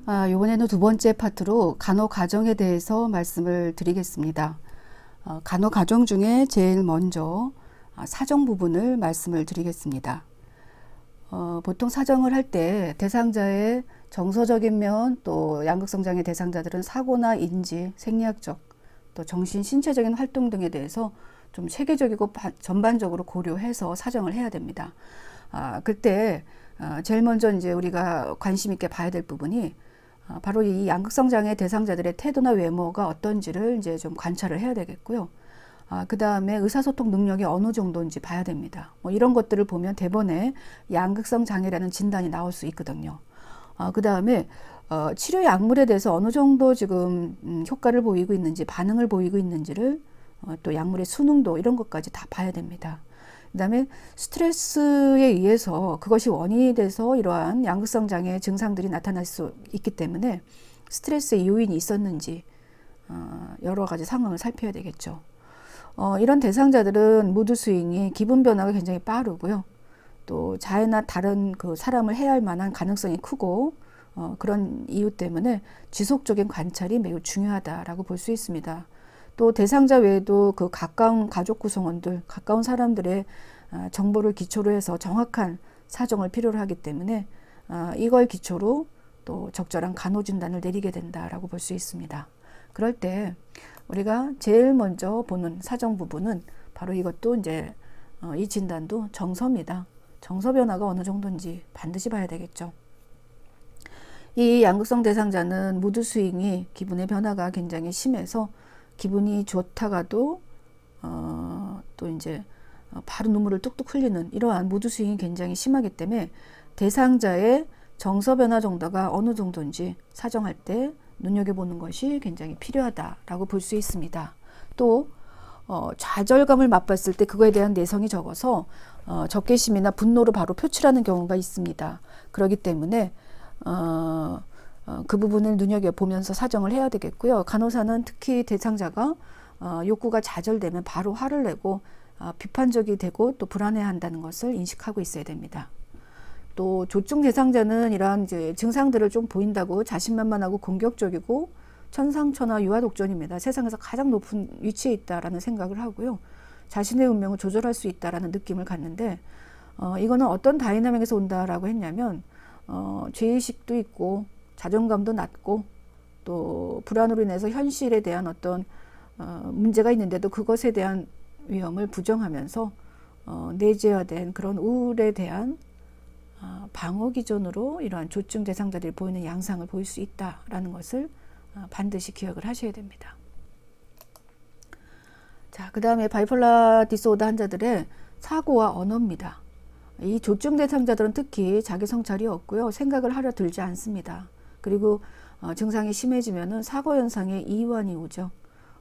이번에는 두 번째 파트로 간호가정에 대해서 말씀을 드리겠습니다. 간호가정 중에 제일 먼저 사정 부분을 말씀을 드리겠습니다. 보통 사정을 할 때 대상자의 정서적인 면, 또 양극성장애 대상자들은 사고나 인지, 생리학적, 또 정신, 신체적인 활동 등에 대해서 좀 체계적이고 전반적으로 고려해서 사정을 해야 됩니다. 그때 제일 먼저 이제 우리가 관심 있게 봐야 될 부분이 바로 이 양극성 장애 대상자들의 태도나 외모가 어떤지를 이제 좀 관찰을 해야 되겠고요. 그 다음에 의사소통 능력이 어느 정도인지 봐야 됩니다. 뭐 이런 것들을 보면 대번에 양극성 장애라는 진단이 나올 수 있거든요. 그 다음에 치료 약물에 대해서 어느 정도 지금 효과를 보이고 있는지, 반응을 보이고 있는지를 또 약물의 수능도 이런 것까지 다 봐야 됩니다. 그 다음에 스트레스에 의해서 그것이 원인이 돼서 이러한 양극성 장애 증상들이 나타날 수 있기 때문에 스트레스의 요인이 있었는지 여러 가지 상황을 살펴야 되겠죠. 이런 대상자들은 무드 스윙이 기분 변화가 굉장히 빠르고요. 또 자해나 다른 그 사람을 해할 만한 가능성이 크고 그런 이유 때문에 지속적인 관찰이 매우 중요하다라고 볼 수 있습니다. 또 대상자 외에도 그 가까운 가족 구성원들, 가까운 사람들의 정보를 기초로 해서 정확한 사정을 필요로 하기 때문에 이걸 기초로 또 적절한 간호 진단을 내리게 된다라고 볼 수 있습니다. 그럴 때 우리가 제일 먼저 보는 사정 부분은 바로 이것도 이제 이 진단도 정서입니다. 정서 변화가 어느 정도인지 반드시 봐야 되겠죠. 이 양극성 대상자는 무드 스윙이 기분의 변화가 굉장히 심해서 기분이 좋다가도 또 이제 바로 눈물을 뚝뚝 흘리는 이러한 무드 스윙이 굉장히 심하기 때문에 대상자의 정서 변화 정도가 어느 정도인지 사정할 때 눈여겨보는 것이 굉장히 필요하다라고 볼 수 있습니다. 또 좌절감을 맛봤을 때 그거에 대한 내성이 적어서 적개심이나 분노를 바로 표출하는 경우가 있습니다. 그렇기 때문에 그 부분을 눈여겨보면서 사정을 해야 되겠고요. 간호사는 특히 대상자가 욕구가 좌절되면 바로 화를 내고 비판적이 되고 또 불안해한다는 것을 인식하고 있어야 됩니다. 또 조증 대상자는 이러한 이제 증상들을 좀 보인다고 자신만만하고 공격적이고 천상천하 유아독존입니다. 세상에서 가장 높은 위치에 있다라는 생각을 하고요. 자신의 운명을 조절할 수 있다라는 느낌을 갖는데 이거는 어떤 다이나믹에서 온다라고 했냐면 죄의식도 있고 자존감도 낮고 또 불안으로 인해서 현실에 대한 어떤 문제가 있는데도 그것에 대한 위험을 부정하면서 내재화된 그런 우울에 대한 방어 기전으로 이러한 조증 대상자들이 보이는 양상을 보일 수 있다라는 것을 반드시 기억을 하셔야 됩니다. 자, 그 다음에 바이폴라 디소더 환자들의 사고와 언어입니다. 이 조증 대상자들은 특히 자기 성찰이 없고요. 생각을 하려 들지 않습니다. 그리고 증상이 심해지면은 사고 현상의 이완이 오죠.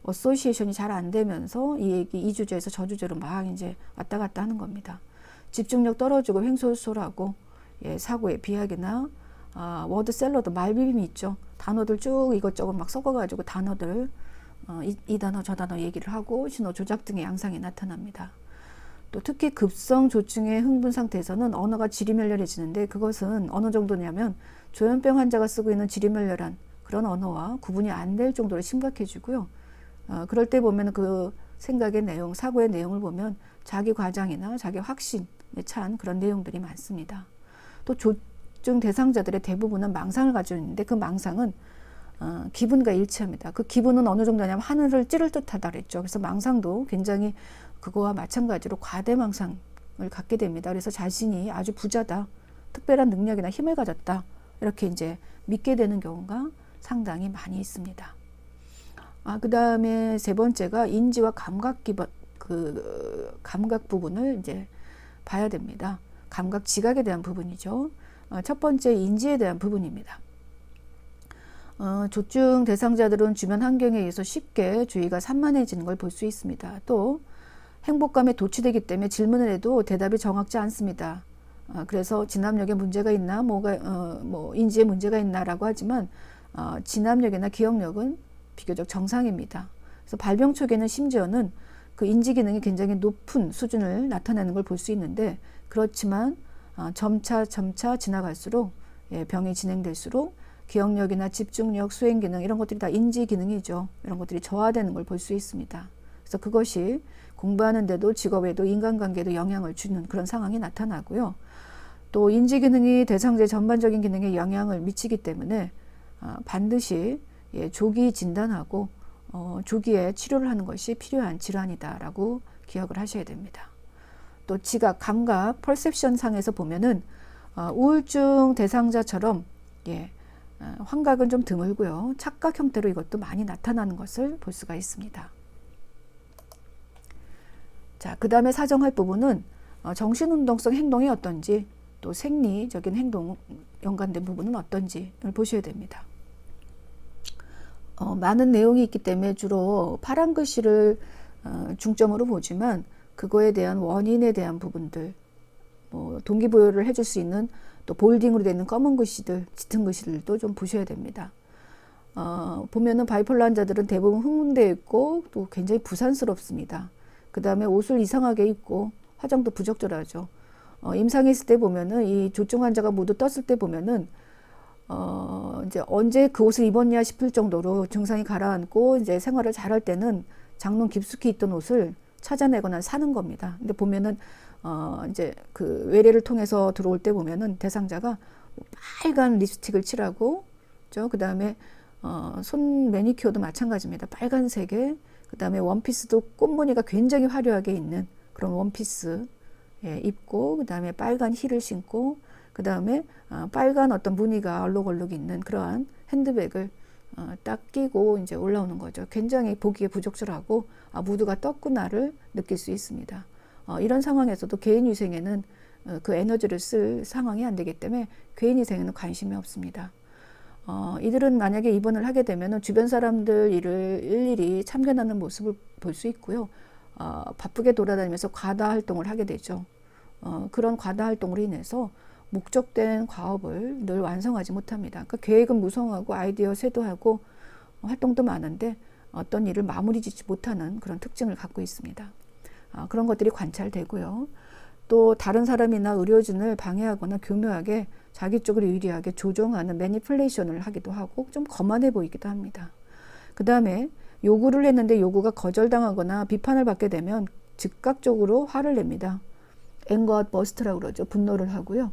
어소시에이션이 잘 안 되면서 이 얘기 이 주제에서 저 주제로 막 이제 왔다 갔다 하는 겁니다. 집중력 떨어지고 횡설수설하고 사고의 비약이나 워드 샐러드 말비빔이 있죠. 단어들 쭉 이것저것 막 섞어가지고 단어들 이 단어 저 단어 얘기를 하고 신호 조작 등의 양상이 나타납니다. 또 특히 급성 조증의 흥분 상태에서는 언어가 지리멸렬해지는데 그것은 어느 정도냐면 조현병 환자가 쓰고 있는 지리멸렬한 그런 언어와 구분이 안 될 정도로 심각해지고요. 그럴 때 보면 그 생각의 내용, 사고의 내용을 보면 자기 과장이나 자기 확신에 찬 그런 내용들이 많습니다. 또 조증 대상자들의 대부분은 망상을 가지고 있는데 그 망상은 기분과 일치합니다. 그 기분은 어느 정도냐면 하늘을 찌를 듯하다 그랬죠. 그래서 망상도 굉장히 그거와 마찬가지로 과대망상을 갖게 됩니다. 그래서 자신이 아주 부자다, 특별한 능력이나 힘을 가졌다 이렇게 이제 믿게 되는 경우가 상당히 많이 있습니다. 그 다음에 세 번째가 인지와 감각 기반 감각 부분을 이제 봐야 됩니다. 감각 지각에 대한 부분이죠. 첫 번째 인지에 대한 부분입니다. 조증 대상자들은 주변 환경에 의해서 쉽게 주의가 산만해지는 걸 볼 수 있습니다. 또 행복감에 도취되기 때문에 질문을 해도 대답이 정확지 않습니다. 그래서 진압력에 문제가 있나, 인지에 문제가 있나라고 하지만 진압력이나 기억력은 비교적 정상입니다. 그래서 발병 초기에는 심지어는 그 인지 기능이 굉장히 높은 수준을 나타내는 걸 볼 수 있는데 그렇지만 점차 지나갈수록 병이 진행될수록 기억력이나 집중력, 수행 기능 이런 것들이 다 인지 기능이죠. 이런 것들이 저하되는 걸 볼 수 있습니다. 그래서 그것이 공부하는데도 직업에도 인간관계에도 영향을 주는 그런 상황이 나타나고요. 또 인지 기능이 대상자의 전반적인 기능에 영향을 미치기 때문에 반드시 조기 진단하고 조기에 치료를 하는 것이 필요한 질환이다라고 기억을 하셔야 됩니다. 또 지각, 감각, 퍼셉션 상에서 보면은 우울증 대상자처럼 환각은 좀 드물고요. 착각 형태로 이것도 많이 나타나는 것을 볼 수가 있습니다. 자, 그 다음에 사정할 부분은 정신운동성 행동이 어떤지, 또 생리적인 행동 연관된 부분은 어떤지를 보셔야 됩니다. 많은 내용이 있기 때문에 주로 파란 글씨를 중점으로 보지만 그거에 대한 원인에 대한 부분들, 동기부여를 해줄 수 있는 또 볼딩으로 되어 있는 검은 글씨들, 짙은 글씨들도 좀 보셔야 됩니다. 보면은 바이폴러 환자들은 대부분 흥분되어 있고 또 굉장히 부산스럽습니다. 그 다음에 옷을 이상하게 입고 화장도 부적절하죠. 임상했을 때 보면은 이 조증 환자가 모두 떴을 때 보면은 이제 언제 그 옷을 입었냐 싶을 정도로 증상이 가라앉고 이제 생활을 잘할 때는 장롱 깊숙이 있던 옷을 찾아내거나 사는 겁니다. 근데 보면은 이제 그 외래를 통해서 들어올 때 보면은 대상자가 빨간 립스틱을 칠하고, 그 다음에 손 매니큐어도 마찬가지입니다. 빨간색에, 그 다음에 원피스도 꽃무늬가 굉장히 화려하게 있는 그런 원피스 입고, 그 다음에 빨간 힐을 신고, 그 다음에 빨간 어떤 무늬가 얼룩얼룩 있는 그러한 핸드백을 딱 끼고 이제 올라오는 거죠. 굉장히 보기에 부적절하고 무드가 떴구나를 느낄 수 있습니다. 이런 상황에서도 개인위생에는 그 에너지를 쓸 상황이 안 되기 때문에 개인위생에는 관심이 없습니다. 이들은 만약에 입원을 하게 되면 주변 사람들 일을 일일이 참견하는 모습을 볼 수 있고요. 바쁘게 돌아다니면서 과다 활동을 하게 되죠. 그런 과다 활동으로 인해서 목적된 과업을 늘 완성하지 못합니다. 그러니까 계획은 무성하고 아이디어 쇄도하고 활동도 많은데 어떤 일을 마무리 짓지 못하는 그런 특징을 갖고 있습니다. 그런 것들이 관찰되고요. 또 다른 사람이나 의료진을 방해하거나 교묘하게 자기 쪽으로 유리하게 조종하는 매니플레이션을 하기도 하고 좀 거만해 보이기도 합니다. 그 다음에 요구를 했는데 요구가 거절당하거나 비판을 받게 되면 즉각적으로 화를 냅니다. 앵거 버스트라고 그러죠. 분노를 하고요.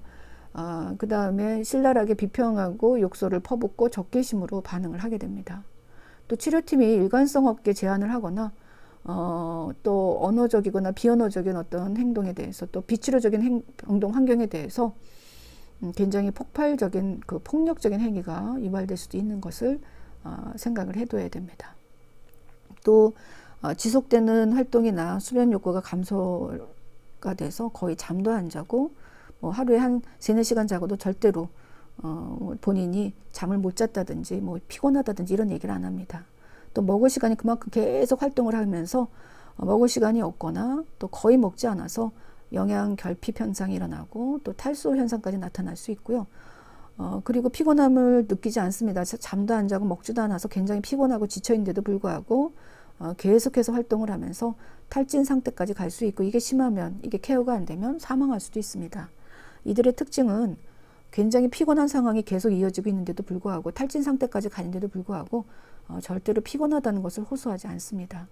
그 다음에 신랄하게 비평하고 욕설을 퍼붓고 적개심으로 반응을 하게 됩니다. 또 치료팀이 일관성 없게 제안을 하거나 또 언어적이거나 비언어적인 어떤 행동에 대해서 또 비치료적인 행동 환경에 대해서 굉장히 폭발적인 그 폭력적인 행위가 유발될 수도 있는 것을 생각을 해둬야 됩니다. 또 지속되는 활동이나 수면 욕구가 감소가 돼서 거의 잠도 안 자고 하루에 한 3-4시간 자고도 절대로 본인이 잠을 못 잤다든지 피곤하다든지 이런 얘기를 안 합니다. 또 먹을 시간이 그만큼 계속 활동을 하면서 먹을 시간이 없거나 또 거의 먹지 않아서 영양 결핍 현상이 일어나고 또 탈수 현상까지 나타날 수 있고요. 그리고 피곤함을 느끼지 않습니다. 잠도 안 자고 먹지도 않아서 굉장히 피곤하고 지쳐있는데도 불구하고 계속해서 활동을 하면서 탈진 상태까지 갈 수 있고, 이게 심하면, 이게 케어가 안 되면 사망할 수도 있습니다. 이들의 특징은 굉장히 피곤한 상황이 계속 이어지고 있는데도 불구하고 탈진 상태까지 가는데도 불구하고 절대로 피곤하다는 것을 호소하지 않습니다.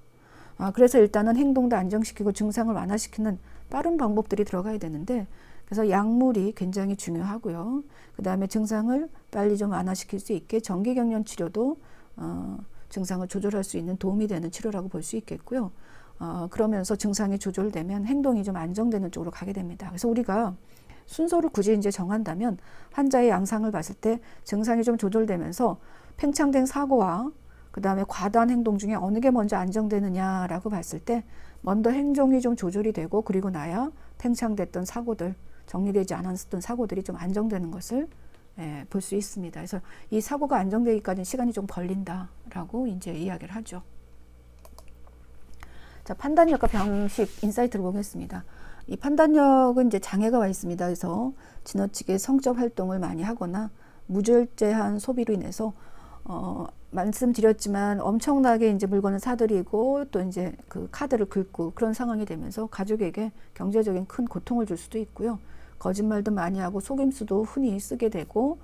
그래서 일단은 행동도 안정시키고 증상을 완화시키는 빠른 방법들이 들어가야 되는데, 그래서 약물이 굉장히 중요하고요. 그 다음에 증상을 빨리 좀 완화시킬 수 있게 정기경련 치료도 증상을 조절할 수 있는 도움이 되는 치료라고 볼 수 있겠고요. 그러면서 증상이 조절되면 행동이 좀 안정되는 쪽으로 가게 됩니다. 그래서 우리가 순서를 굳이 이제 정한다면 환자의 양상을 봤을 때 증상이 좀 조절되면서 팽창된 사고와 그 다음에 과다한 행동 중에 어느 게 먼저 안정되느냐라고 봤을 때 먼저 행동이 좀 조절이 되고 그리고 나야 팽창됐던 사고들, 정리되지 않았던 사고들이 좀 안정되는 것을 볼 수 있습니다. 그래서 이 사고가 안정되기까지는 시간이 좀 걸린다라고 이제 이야기를 하죠. 자, 판단력과 병식 인사이트를 보겠습니다. 이 판단력은 이제 장애가 와 있습니다. 그래서 지나치게 성적 활동을 많이 하거나 무절제한 소비로 인해서 말씀드렸지만 엄청나게 이제 물건을 사들이고 또 이제 그 카드를 긁고 그런 상황이 되면서 가족에게 경제적인 큰 고통을 줄 수도 있고요. 거짓말도 많이 하고 속임수도 흔히 쓰게 되고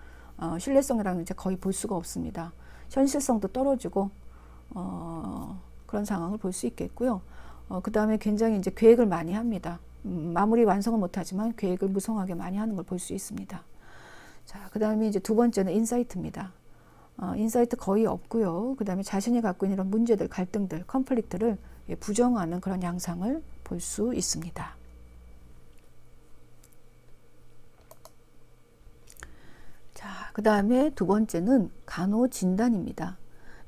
신뢰성이라는 이제 거의 볼 수가 없습니다. 현실성도 떨어지고 그런 상황을 볼 수 있겠고요. 그 다음에 굉장히 이제 계획을 많이 합니다. 마무리 완성은 못하지만 계획을 무성하게 많이 하는 걸 볼 수 있습니다. 자, 그 다음에 이제 두 번째는 인사이트입니다. 인사이트 거의 없고요. 그 다음에 자신이 갖고 있는 이런 문제들, 갈등들, 컨플릭트를 부정하는 그런 양상을 볼 수 있습니다. 자, 그 다음에 두 번째는 간호진단입니다.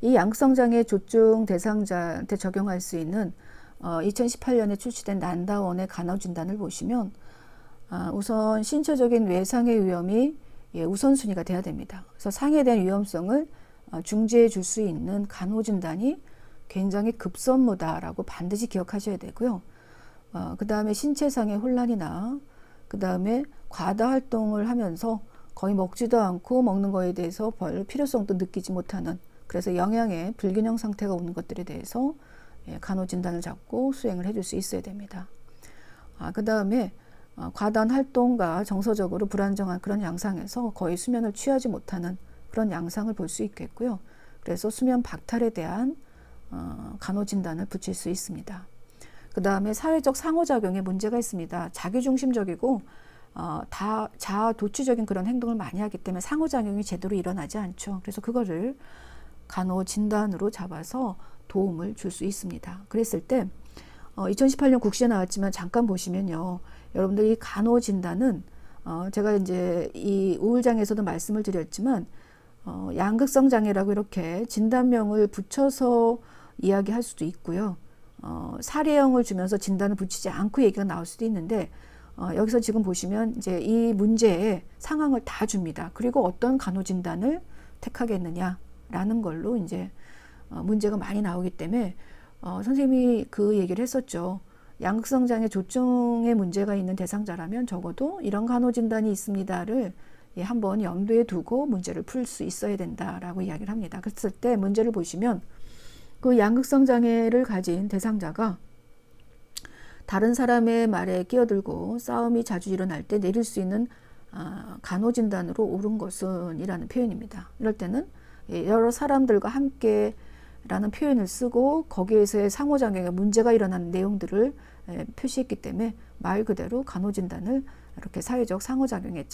이 양성장애 조증 대상자한테 적용할 수 있는 2018년에 출시된 난다원의 간호진단을 보시면 우선 신체적인 외상의 위험이 우선순위가 돼야 됩니다. 그래서 상해에 대한 위험성을 중지해 줄 수 있는 간호진단이 굉장히 급선무다라고 반드시 기억하셔야 되고요. 그 다음에 신체상의 혼란이나 그 다음에 과다 활동을 하면서 거의 먹지도 않고 먹는 거에 대해서 별 필요성도 느끼지 못하는, 그래서 영양의 불균형 상태가 오는 것들에 대해서 간호진단을 잡고 수행을 해줄 수 있어야 됩니다. 그 다음에 과다한 활동과 정서적으로 불안정한 그런 양상에서 거의 수면을 취하지 못하는 그런 양상을 볼 수 있겠고요. 그래서 수면 박탈에 대한 간호진단을 붙일 수 있습니다. 그 다음에 사회적 상호작용에 문제가 있습니다. 자기중심적이고 다 자아도취적인 그런 행동을 많이 하기 때문에 상호작용이 제대로 일어나지 않죠. 그래서 그거를 간호진단으로 잡아서 도움을 줄 수 있습니다. 그랬을 때 2018년 국시에 나왔지만 잠깐 보시면요. 여러분들 이 간호진단은 제가 이제 이 우울장애에서도 말씀을 드렸지만 양극성 장애라고 이렇게 진단명을 붙여서 이야기할 수도 있고요. 사례형을 주면서 진단을 붙이지 않고 얘기가 나올 수도 있는데 여기서 지금 보시면 이제 이 문제의 상황을 다 줍니다. 그리고 어떤 간호진단을 택하겠느냐라는 걸로 이제 문제가 많이 나오기 때문에 선생님이 그 얘기를 했었죠. 양극성 장애 조증에 문제가 있는 대상자라면 적어도 이런 간호진단이 있습니다를 한번 염두에 두고 문제를 풀 수 있어야 된다라고 이야기를 합니다. 그랬을 때 문제를 보시면 그 양극성 장애를 가진 대상자가 다른 사람의 말에 끼어들고 싸움이 자주 일어날 때 내릴 수 있는 간호진단으로 옳은 것은 이라는 표현입니다. 이럴 때는 여러 사람들과 함께 라는 표현을 쓰고 거기에서의 상호작용에 문제가 일어나는 내용들을 표시했기 때문에 말 그대로 간호진단을 이렇게 사회적 상호작용의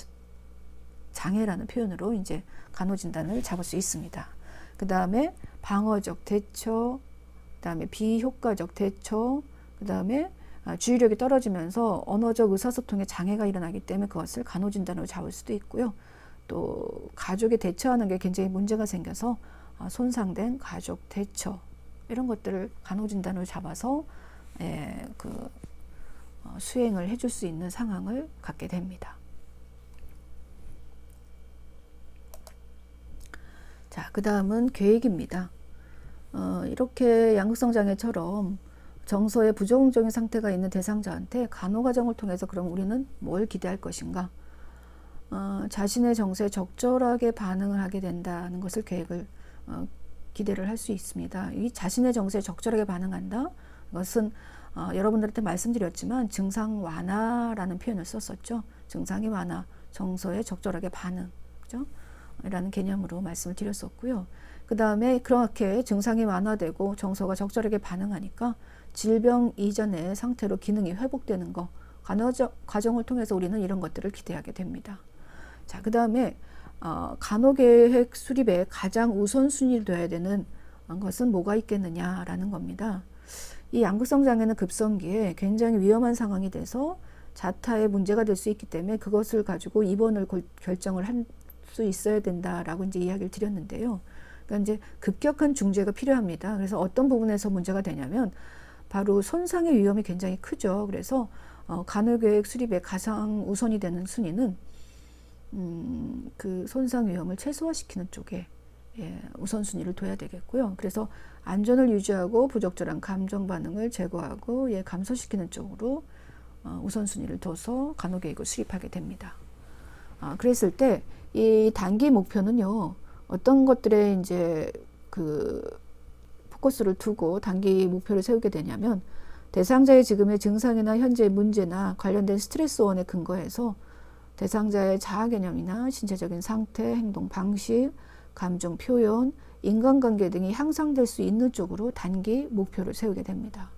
장애라는 표현으로 이제 간호진단을 잡을 수 있습니다. 그 다음에 방어적 대처, 그 다음에 비효과적 대처, 그 다음에 주의력이 떨어지면서 언어적 의사소통에 장애가 일어나기 때문에 그것을 간호진단으로 잡을 수도 있고요. 또 가족에 대처하는 게 굉장히 문제가 생겨서 손상된 가족 대처, 이런 것들을 간호진단으로 잡아서 수행을 해줄 수 있는 상황을 갖게 됩니다. 자, 그 다음은 계획입니다. 이렇게 양극성 장애처럼 정서의 부정적인 상태가 있는 대상자한테 간호과정을 통해서 그럼 우리는 뭘 기대할 것인가? 자신의 정서에 적절하게 반응을 하게 된다는 것을 기대를 할 수 있습니다. 이 자신의 정서에 적절하게 반응한다. 이것은 여러분들한테 말씀드렸지만 증상 완화라는 표현을 썼었죠. 증상이 완화, 정서에 적절하게 반응, 그죠? 라는 개념으로 말씀을 드렸었고요. 그 다음에 그렇게 증상이 완화되고 정서가 적절하게 반응하니까 질병 이전의 상태로 기능이 회복되는 거, 간호적 과정을 통해서 우리는 이런 것들을 기대하게 됩니다. 자, 그 다음에 간호계획 수립에 가장 우선순위로 둬야 되는 것은 뭐가 있겠느냐라는 겁니다. 이 양극성 장애는 급성기에 굉장히 위험한 상황이 돼서 자타의 문제가 될 수 있기 때문에 그것을 가지고 입원을 결정을 할 수 있어야 된다라고 이제 이야기를 드렸는데요. 그러니까 이제 급격한 중재가 필요합니다. 그래서 어떤 부분에서 문제가 되냐면 바로 손상의 위험이 굉장히 크죠. 그래서 간호계획 수립에 가장 우선이 되는 순위는 그 손상 위험을 최소화시키는 쪽에 우선순위를 둬야 되겠고요. 그래서 안전을 유지하고 부적절한 감정 반응을 제거하고 감소시키는 쪽으로 우선순위를 둬서 간호계획을 수립하게 됩니다. 그랬을 때 이 단기 목표는요, 어떤 것들에 이제 그 포커스를 두고 단기 목표를 세우게 되냐면 대상자의 지금의 증상이나 현재의 문제나 관련된 스트레스원에 근거해서 대상자의 자아 개념이나 신체적인 상태, 행동 방식, 감정 표현, 인간관계 등이 향상될 수 있는 쪽으로 단기 목표를 세우게 됩니다.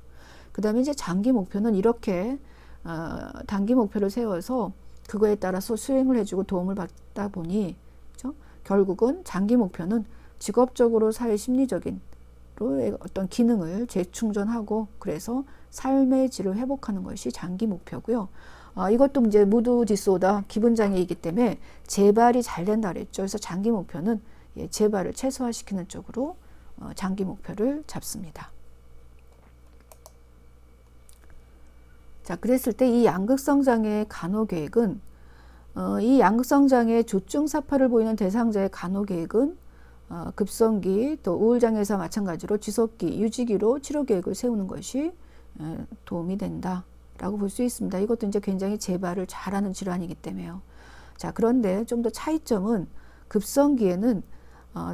그 다음에 이제 장기 목표는 이렇게 단기 목표를 세워서 그거에 따라서 수행을 해주고 도움을 받다 보니, 그렇죠? 결국은 장기 목표는 직업적으로 사회 심리적인 어떤 기능을 재충전하고 그래서 삶의 질을 회복하는 것이 장기 목표고요. 이것도 이제 무드 디소다 기분 장애이기 때문에 재발이 잘 된다 그랬죠. 그래서 장기 목표는 재발을 최소화시키는 쪽으로 장기 목표를 잡습니다. 자, 그랬을 때 이 양극성 장애의 간호 계획은 이 양극성 장애 조증 사파를 보이는 대상자의 간호 계획은 급성기 또 우울장애에서 마찬가지로 지속기, 유지기로 치료 계획을 세우는 것이 도움이 된다라고 볼 수 있습니다. 이것도 이제 굉장히 재발을 잘하는 질환이기 때문에요. 자, 그런데 좀 더 차이점은 급성기에는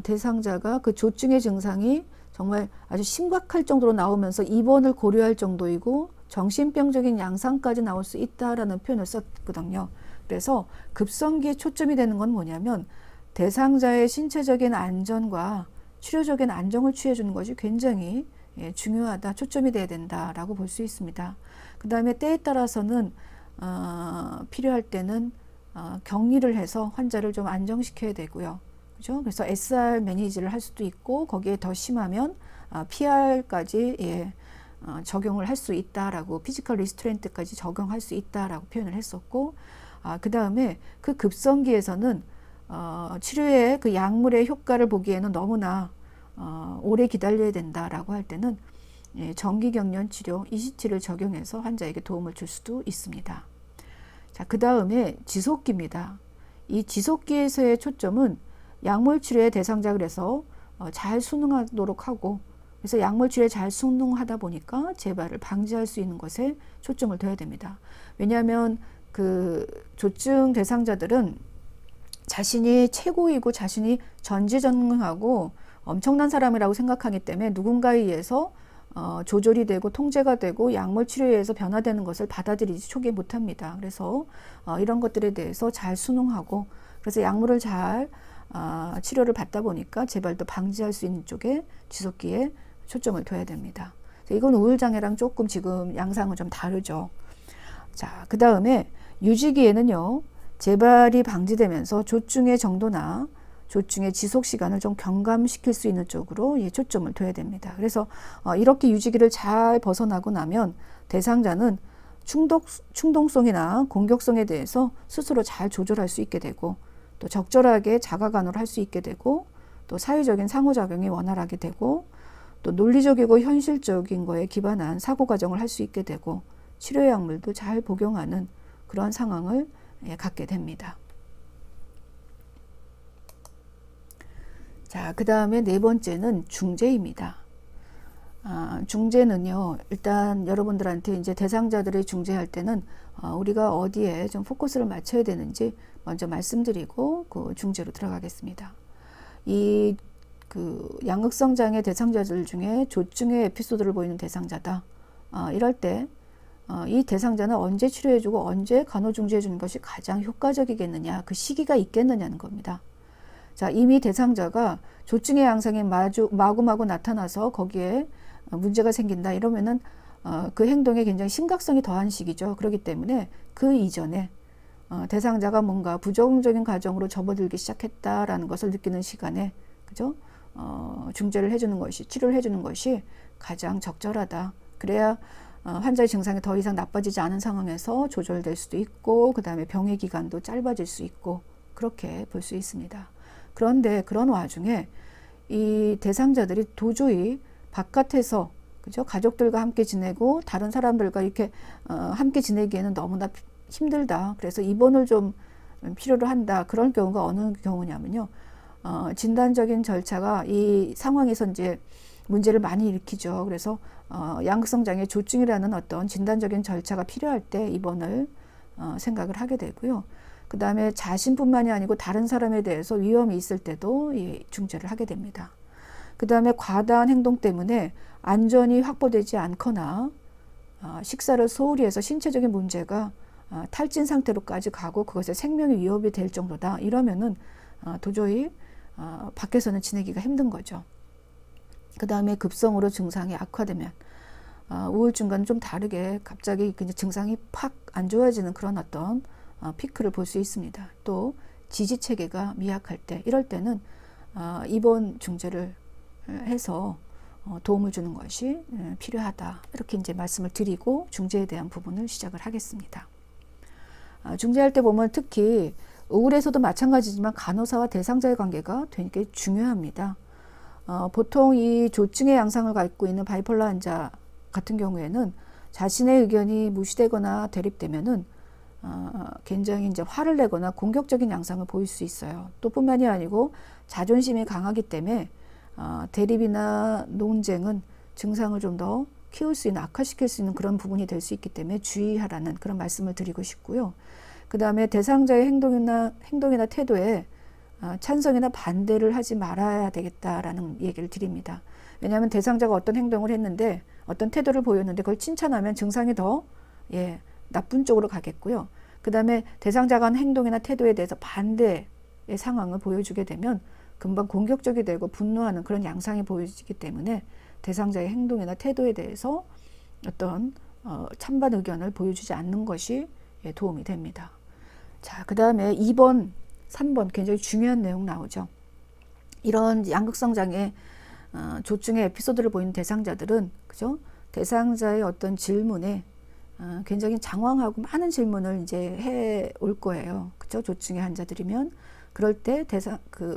대상자가 그 조증의 증상이 정말 아주 심각할 정도로 나오면서 입원을 고려할 정도이고 정신병적인 양상까지 나올 수 있다라는 표현을 썼거든요. 그래서 급성기에 초점이 되는 건 뭐냐면 대상자의 신체적인 안전과 치료적인 안정을 취해주는 것이 굉장히 중요하다, 초점이 돼야 된다라고 볼 수 있습니다. 그 다음에 때에 따라서는 필요할 때는 격리를 해서 환자를 좀 안정시켜야 되고요. 그죠? 그래서 SR 매니지를 할 수도 있고 거기에 더 심하면 PR까지 적용을 할 수 있다라고 피지컬 리스트레인트까지 적용할 수 있다라고 표현을 했었고 그 다음에 그 급성기에서는 치료의 그 약물의 효과를 보기에는 너무나 오래 기다려야 된다라고 할 때는 정기경련 치료 ECT를 적용해서 환자에게 도움을 줄 수도 있습니다. 자, 그 다음에 지속기입니다. 이 지속기에서의 초점은 약물 치료의 대상자 그래서 잘 순응하도록 하고 그래서 약물 치료에 잘 순응하다 보니까 재발을 방지할 수 있는 것에 초점을 둬야 됩니다. 왜냐하면 그 조증 대상자들은 자신이 최고이고 자신이 전지전능하고 엄청난 사람이라고 생각하기 때문에 누군가에 의해서 조절이 되고 통제가 되고 약물 치료에 의해서 변화되는 것을 받아들이지 초기에 못합니다. 그래서 이런 것들에 대해서 잘 순응하고 그래서 약물을 잘 치료를 받다 보니까 재발도 방지할 수 있는 쪽에 지속기에 초점을 둬야 됩니다. 이건 우울장애랑 조금 지금 양상은 좀 다르죠. 자, 그 다음에 유지기에는요. 재발이 방지되면서 조증의 정도나 조증의 지속 시간을 좀 경감시킬 수 있는 쪽으로 초점을 둬야 됩니다. 그래서 이렇게 유지기를 잘 벗어나고 나면 대상자는 충동성이나 공격성에 대해서 스스로 잘 조절할 수 있게 되고 또 적절하게 자가간호를 할 수 있게 되고 또 사회적인 상호작용이 원활하게 되고 또 논리적이고 현실적인 거에 기반한 사고과정을 할 수 있게 되고 치료약물도 잘 복용하는 그런 상황을 갖게 됩니다. 자, 그 다음에 네 번째는 중재입니다. 중재는요, 일단 여러분들한테 이제 대상자들이 중재할 때는 우리가 어디에 좀 포커스를 맞춰야 되는지 먼저 말씀드리고 그 중재로 들어가겠습니다. 이 그 양극성 장애 대상자들 중에 조증의 에피소드를 보이는 대상자다. 이럴 때 이 대상자는 언제 치료해주고 언제 간호중재해주는 것이 가장 효과적이겠느냐, 그 시기가 있겠느냐는 겁니다. 자, 이미 대상자가 조증의 양상이 마구마구 나타나서 거기에 문제가 생긴다 이러면은 그 행동에 굉장히 심각성이 더한 시기죠. 그렇기 때문에 그 이전에 대상자가 뭔가 부정적인 과정으로 접어들기 시작했다라는 것을 느끼는 시간에, 그죠? 중재를 해주는 것이, 치료를 해주는 것이 가장 적절하다. 그래야 환자의 증상이 더 이상 나빠지지 않은 상황에서 조절될 수도 있고 그 다음에 병의 기간도 짧아질 수 있고 그렇게 볼 수 있습니다. 그런데 그런 와중에 이 대상자들이 도저히 바깥에서, 그죠? 가족들과 함께 지내고 다른 사람들과 이렇게 함께 지내기에는 너무나 힘들다. 그래서 입원을 좀 필요로 한다. 그런 경우가 어느 경우냐면요. 진단적인 절차가 이 상황에서 이제 문제를 많이 일으키죠. 그래서 양극성 장애 조증이라는 어떤 진단적인 절차가 필요할 때 입원을 생각을 하게 되고요. 그 다음에 자신뿐만이 아니고 다른 사람에 대해서 위험이 있을 때도 중재를 하게 됩니다. 그 다음에 과다한 행동 때문에 안전이 확보되지 않거나 식사를 소홀히 해서 신체적인 문제가 탈진 상태로까지 가고 그것에 생명이 위협이 될 정도다. 이러면은 도저히 밖에서는 지내기가 힘든 거죠. 그 다음에 급성으로 증상이 악화되면 우울증과는 좀 다르게 갑자기 증상이 팍 안 좋아지는 그런 어떤 피크를 볼 수 있습니다. 또 지지 체계가 미약할 때, 이럴 때는 입원 중재를 해서 도움을 주는 것이 필요하다. 이렇게 이제 말씀을 드리고 중재에 대한 부분을 시작을 하겠습니다. 중재할 때 보면 특히 우울에서도 마찬가지지만 간호사와 대상자의 관계가 되게 중요합니다. 보통 이 조증의 양상을 갖고 있는 바이폴러 환자 같은 경우에는 자신의 의견이 무시되거나 대립되면은 굉장히 이제 화를 내거나 공격적인 양상을 보일 수 있어요. 또 뿐만이 아니고 자존심이 강하기 때문에 대립이나 논쟁은 증상을 좀 더 키울 수 있는, 악화시킬 수 있는 그런 부분이 될 수 있기 때문에 주의하라는 그런 말씀을 드리고 싶고요. 그 다음에 대상자의 행동이나 태도에 찬성이나 반대를 하지 말아야 되겠다라는 얘기를 드립니다. 왜냐하면 대상자가 어떤 행동을 했는데 어떤 태도를 보였는데 그걸 칭찬하면 증상이 더 나쁜 쪽으로 가겠고요. 그 다음에 대상자가 한 행동이나 태도에 대해서 반대의 상황을 보여주게 되면 금방 공격적이 되고 분노하는 그런 양상이 보여지기 때문에 대상자의 행동이나 태도에 대해서 어떤 찬반 의견을 보여주지 않는 것이 도움이 됩니다. 자, 그 다음에 2번, 3번 굉장히 중요한 내용 나오죠. 이런 양극성 장애 조증의 에피소드를 보이는 대상자들은 그죠? 대상자의 어떤 질문에 굉장히 장황하고 많은 질문을 이제 해 올 거예요. 그죠? 조증의 환자들이면 그럴 때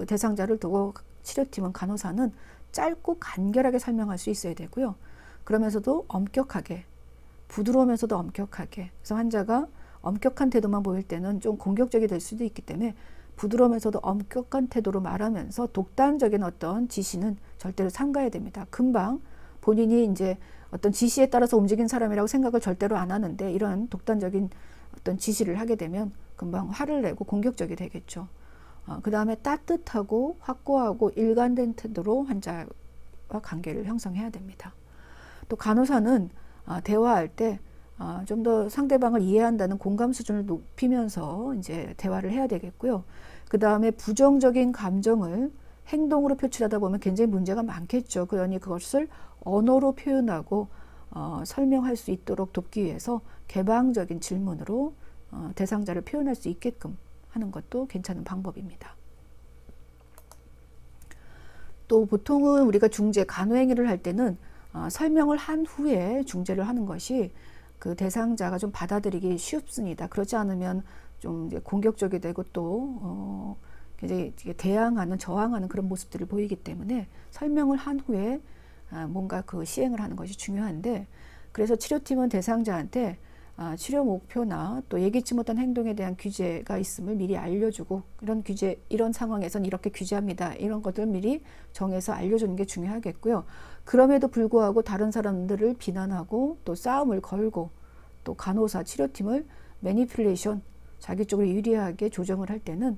대상자를 두고 치료팀은, 간호사는 짧고 간결하게 설명할 수 있어야 되고요. 그러면서도 엄격하게, 부드러우면서도 엄격하게. 그래서 환자가 엄격한 태도만 보일 때는 좀 공격적이 될 수도 있기 때문에 부드러우면서도 엄격한 태도로 말하면서 독단적인 어떤 지시는 절대로 삼가야 됩니다. 금방 본인이 이제 어떤 지시에 따라서 움직인 사람이라고 생각을 절대로 안 하는데 이런 독단적인 어떤 지시를 하게 되면 금방 화를 내고 공격적이 되겠죠. 그 다음에 따뜻하고 확고하고 일관된 태도로 환자와 관계를 형성해야 됩니다. 또 간호사는 대화할 때 좀 더 상대방을 이해한다는 공감 수준을 높이면서 이제 대화를 해야 되겠고요. 그 다음에 부정적인 감정을 행동으로 표출하다 보면 굉장히 문제가 많겠죠. 그러니 그것을 언어로 표현하고 설명할 수 있도록 돕기 위해서 개방적인 질문으로 대상자를 표현할 수 있게끔 하는 것도 괜찮은 방법입니다. 또 보통은 우리가 중재, 간호행위를 할 때는 설명을 한 후에 중재를 하는 것이 그 대상자가 좀 받아들이기 쉽습니다. 그렇지 않으면 좀 이제 공격적이 되고 또 굉장히 대항하는, 저항하는 그런 모습들을 보이기 때문에 설명을 한 후에 뭔가 그 시행을 하는 것이 중요한데, 그래서 치료팀은 대상자한테 치료 목표나 또 예기치 못한 행동에 대한 규제가 있음을 미리 알려주고, 이런 규제, 이런 상황에선 이렇게 규제합니다, 이런 것들을 미리 정해서 알려주는 게 중요하겠고요. 그럼에도 불구하고 다른 사람들을 비난하고 또 싸움을 걸고 또 간호사, 치료팀을 매니플레이션, 자기 쪽으로 유리하게 조정을 할 때는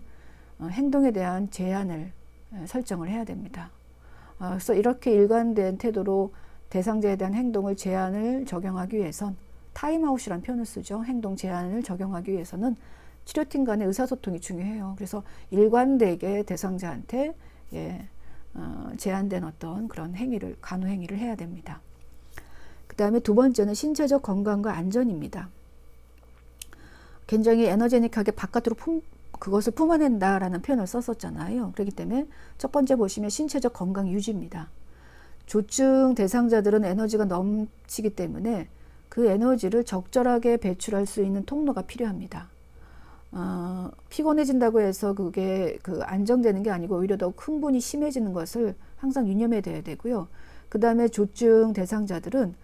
행동에 대한 제한을 설정을 해야 됩니다. 그래서 이렇게 일관된 태도로 대상자에 대한 행동을 제한을 적용하기 위해선 타임아웃이라는 표현을 쓰죠. 행동 제한을 적용하기 위해서는 치료팀 간의 의사소통이 중요해요. 그래서 일관되게 대상자한테 제한된 어떤 그런 행위를, 간호 행위를 해야 됩니다. 그 다음에 두 번째는 신체적 건강과 안전입니다. 굉장히 에너제닉하게 바깥으로 그것을 품어낸다라는 표현을 썼었잖아요. 그렇기 때문에 첫 번째 보시면 신체적 건강 유지입니다. 조증 대상자들은 에너지가 넘치기 때문에 그 에너지를 적절하게 배출할 수 있는 통로가 필요합니다. 피곤해진다고 해서 그게 안정되는 게 아니고 오히려 더욱 흥분이 심해지는 것을 항상 유념해야 되고요. 그 다음에 조증 대상자들은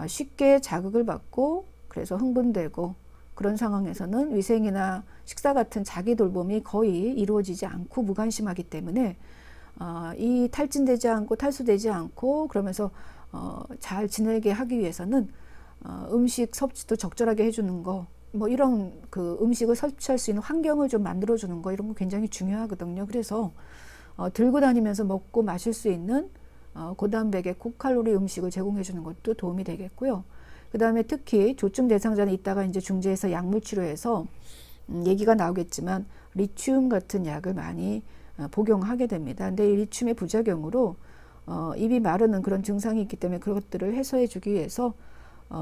쉽게 자극을 받고 그래서 흥분되고, 그런 상황에서는 위생이나 식사 같은 자기 돌봄이 거의 이루어지지 않고 무관심하기 때문에 이 탈진되지 않고 탈수되지 않고 그러면서 잘 지내게 하기 위해서는 음식 섭취도 적절하게 해주는 거, 뭐 이런 그 음식을 섭취할 수 있는 환경을 좀 만들어주는 거, 이런 거 굉장히 중요하거든요. 그래서 들고 다니면서 먹고 마실 수 있는 고단백의 고칼로리 음식을 제공해 주는 것도 도움이 되겠고요. 그 다음에 특히 조증 대상자는 이따가 이제 중재에서 약물 치료에서 얘기가 나오겠지만 리튬 같은 약을 많이 복용하게 됩니다. 근데 이 리튬의 부작용으로 입이 마르는 그런 증상이 있기 때문에 그것들을 해소해 주기 위해서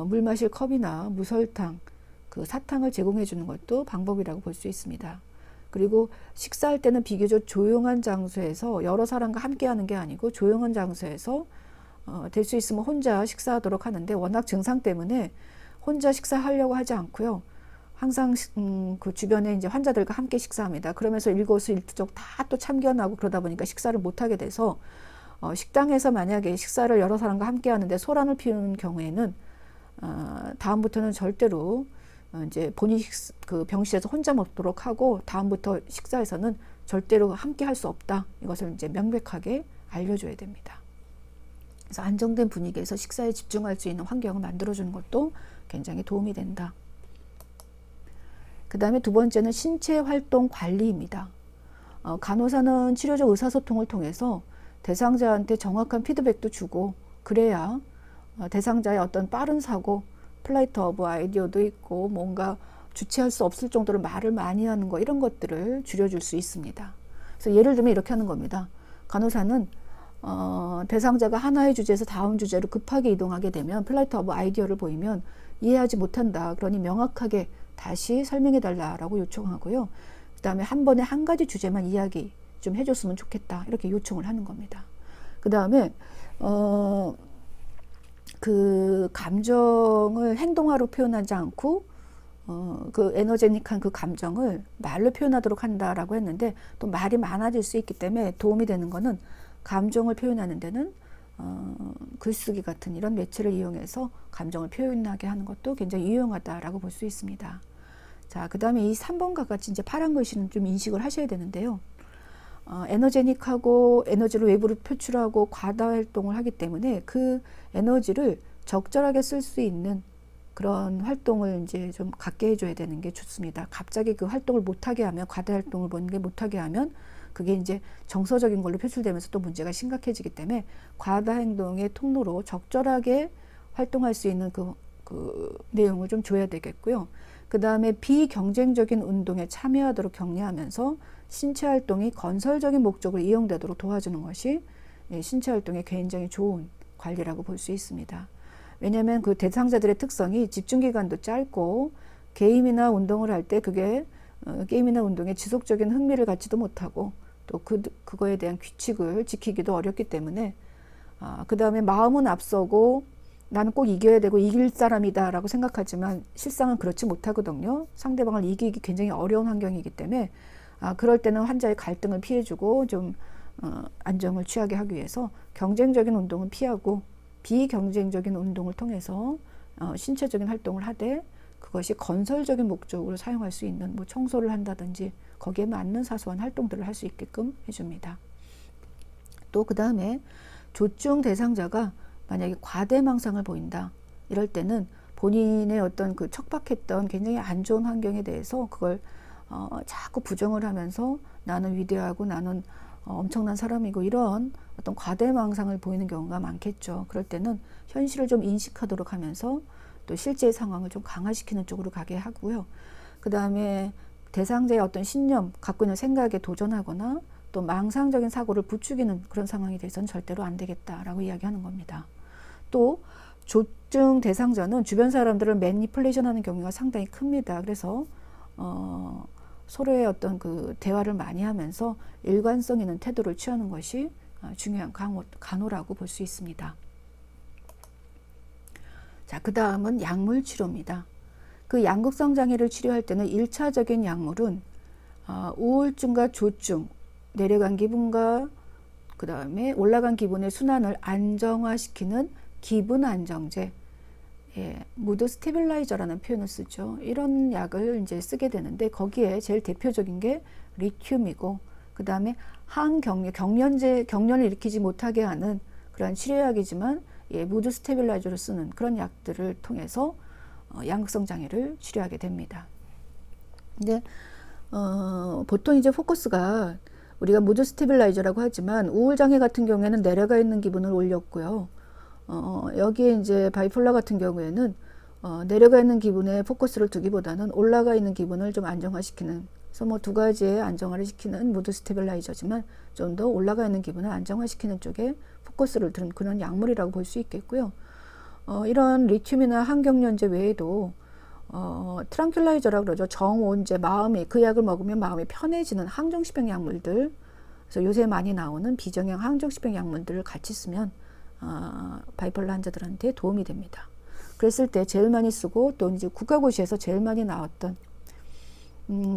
물 마실 컵이나 무설탕, 그 사탕을 제공해 주는 것도 방법이라고 볼 수 있습니다. 그리고 식사할 때는 비교적 조용한 장소에서 여러 사람과 함께 하는 게 아니고 조용한 장소에서 될 수 있으면 혼자 식사하도록 하는데 워낙 증상 때문에 혼자 식사하려고 하지 않고요. 항상 그 주변에 이제 환자들과 함께 식사합니다. 그러면서 일거수일투족 다 또 참견하고 그러다 보니까 식사를 못 하게 돼서 식당에서 만약에 식사를 여러 사람과 함께 하는데 소란을 피우는 경우에는 다음부터는 절대로 이제 본인 그 병실에서 혼자 먹도록 하고 다음부터 식사에서는 절대로 함께 할 수 없다. 이것을 이제 명백하게 알려줘야 됩니다. 그래서 안정된 분위기에서 식사에 집중할 수 있는 환경을 만들어주는 것도 굉장히 도움이 된다. 그 다음에 두 번째는 신체 활동 관리입니다. 간호사는 치료적 의사소통을 통해서 대상자한테 정확한 피드백도 주고 그래야 대상자의 어떤 빠른 사고, 플라이트 오브 아이디어도 있고 뭔가 주체할 수 없을 정도로 말을 많이 하는 거 이런 것들을 줄여줄 수 있습니다. 그래서 예를 들면 이렇게 하는 겁니다. 간호사는 대상자가 하나의 주제에서 다음 주제로 급하게 이동하게 되면 플라이트 오브 아이디어를 보이면 이해하지 못한다. 그러니 명확하게 다시 설명해 달라라고 요청하고요. 그 다음에 한 번에 한 가지 주제만 이야기 좀 해줬으면 좋겠다. 이렇게 요청을 하는 겁니다. 그 다음에 그 감정을 행동화로 표현하지 않고 그 에너제닉한 그 감정을 말로 표현하도록 한다라고 했는데 또 말이 많아질 수 있기 때문에 도움이 되는 거는 감정을 표현하는 데는 글쓰기 같은 이런 매체를 이용해서 감정을 표현하게 하는 것도 굉장히 유용하다라고 볼 수 있습니다. 자, 그 다음에 이 3번과 같이 이제 파란 글씨는 좀 인식을 하셔야 되는데요. 에너제닉하고 에너지를 외부로 표출하고 과다 활동을 하기 때문에 그 에너지를 적절하게 쓸 수 있는 그런 활동을 이제 좀 갖게 해줘야 되는 게 좋습니다. 갑자기 그 활동을 못하게 하면, 과다 활동을 보는 게 못하게 하면 그게 이제 정서적인 걸로 표출되면서 또 문제가 심각해지기 때문에 과다 행동의 통로로 적절하게 활동할 수 있는 그 내용을 좀 줘야 되겠고요. 그 다음에 비경쟁적인 운동에 참여하도록 격려하면서 신체 활동이 건설적인 목적으로 이용되도록 도와주는 것이 신체 활동에 굉장히 좋은 관리라고 볼 수 있습니다. 왜냐하면 그 대상자들의 특성이 집중기간도 짧고 게임이나 운동을 할 때 그게 게임이나 운동에 지속적인 흥미를 갖지도 못하고 또 그거에 대한 규칙을 지키기도 어렵기 때문에 그 다음에 마음은 앞서고 나는 꼭 이겨야 되고 이길 사람이다 라고 생각하지만 실상은 그렇지 못하거든요. 상대방을 이기기 굉장히 어려운 환경이기 때문에 그럴 때는 환자의 갈등을 피해주고 좀 안정을 취하게 하기 위해서 경쟁적인 운동은 피하고 비경쟁적인 운동을 통해서 신체적인 활동을 하되 그것이 건설적인 목적으로 사용할 수 있는 뭐 청소를 한다든지 거기에 맞는 사소한 활동들을 할 수 있게끔 해줍니다. 또 그 다음에 조증 대상자가 만약에 과대망상을 보인다. 이럴 때는 본인의 어떤 그 척박했던 굉장히 안 좋은 환경에 대해서 그걸 자꾸 부정을 하면서 나는 위대하고 나는 엄청난 사람이고 이런 어떤 과대망상을 보이는 경우가 많겠죠. 그럴 때는 현실을 좀 인식하도록 하면서 또 실제의 상황을 좀 강화시키는 쪽으로 가게 하고요. 그 다음에 대상자의 어떤 신념, 갖고 있는 생각에 도전하거나 또 망상적인 사고를 부추기는 그런 상황이 돼서는 절대로 안 되겠다라고 이야기하는 겁니다. 또 조증 대상자는 주변 사람들을 매니플레이션하는 경우가 상당히 큽니다. 그래서 서로의 어떤 그 대화를 많이 하면서 일관성 있는 태도를 취하는 것이 중요한 간호라고 볼 수 있습니다. 자, 그 다음은 약물 치료입니다. 그 양극성 장애를 치료할 때는 1차적인 약물은 우울증과 조증, 내려간 기분과 그 다음에 올라간 기분의 순환을 안정화시키는 기분 안정제, 무드 스테빌라이저라는 표현을 쓰죠. 이런 약을 이제 쓰게 되는데 거기에 제일 대표적인 게 리튬이고 그 다음에 경련을 일으키지 못하게 하는 그런 치료약이지만 무드 스테빌라이저를 쓰는 그런 약들을 통해서 양극성 장애를 치료하게 됩니다. 근데 보통 이제 포커스가 우리가 무드 스테빌라이저라고 하지만 우울 장애 같은 경우에는 내려가 있는 기분을 올렸고요. 여기에 이제 바이폴라 같은 경우에는 내려가 있는 기분에 포커스를 두기보다는 올라가 있는 기분을 좀 안정화시키는, 그래서 뭐 두 가지의 안정화를 시키는 무드 스테빌라이저지만 좀 더 올라가 있는 기분을 안정화시키는 쪽에 포커스를 두는 그런 약물이라고 볼 수 있겠고요. 이런 리튬이나 항경련제 외에도 트랑큘라이저라고 그러죠. 정온제, 마음이, 그 약을 먹으면 마음이 편해지는 항정시병 약물들, 그래서 요새 많이 나오는 비정형 항정시병 약물들을 같이 쓰면 바이폴러 환자들한테 도움이 됩니다. 그랬을 때 제일 많이 쓰고 또 이제 국가고시에서 제일 많이 나왔던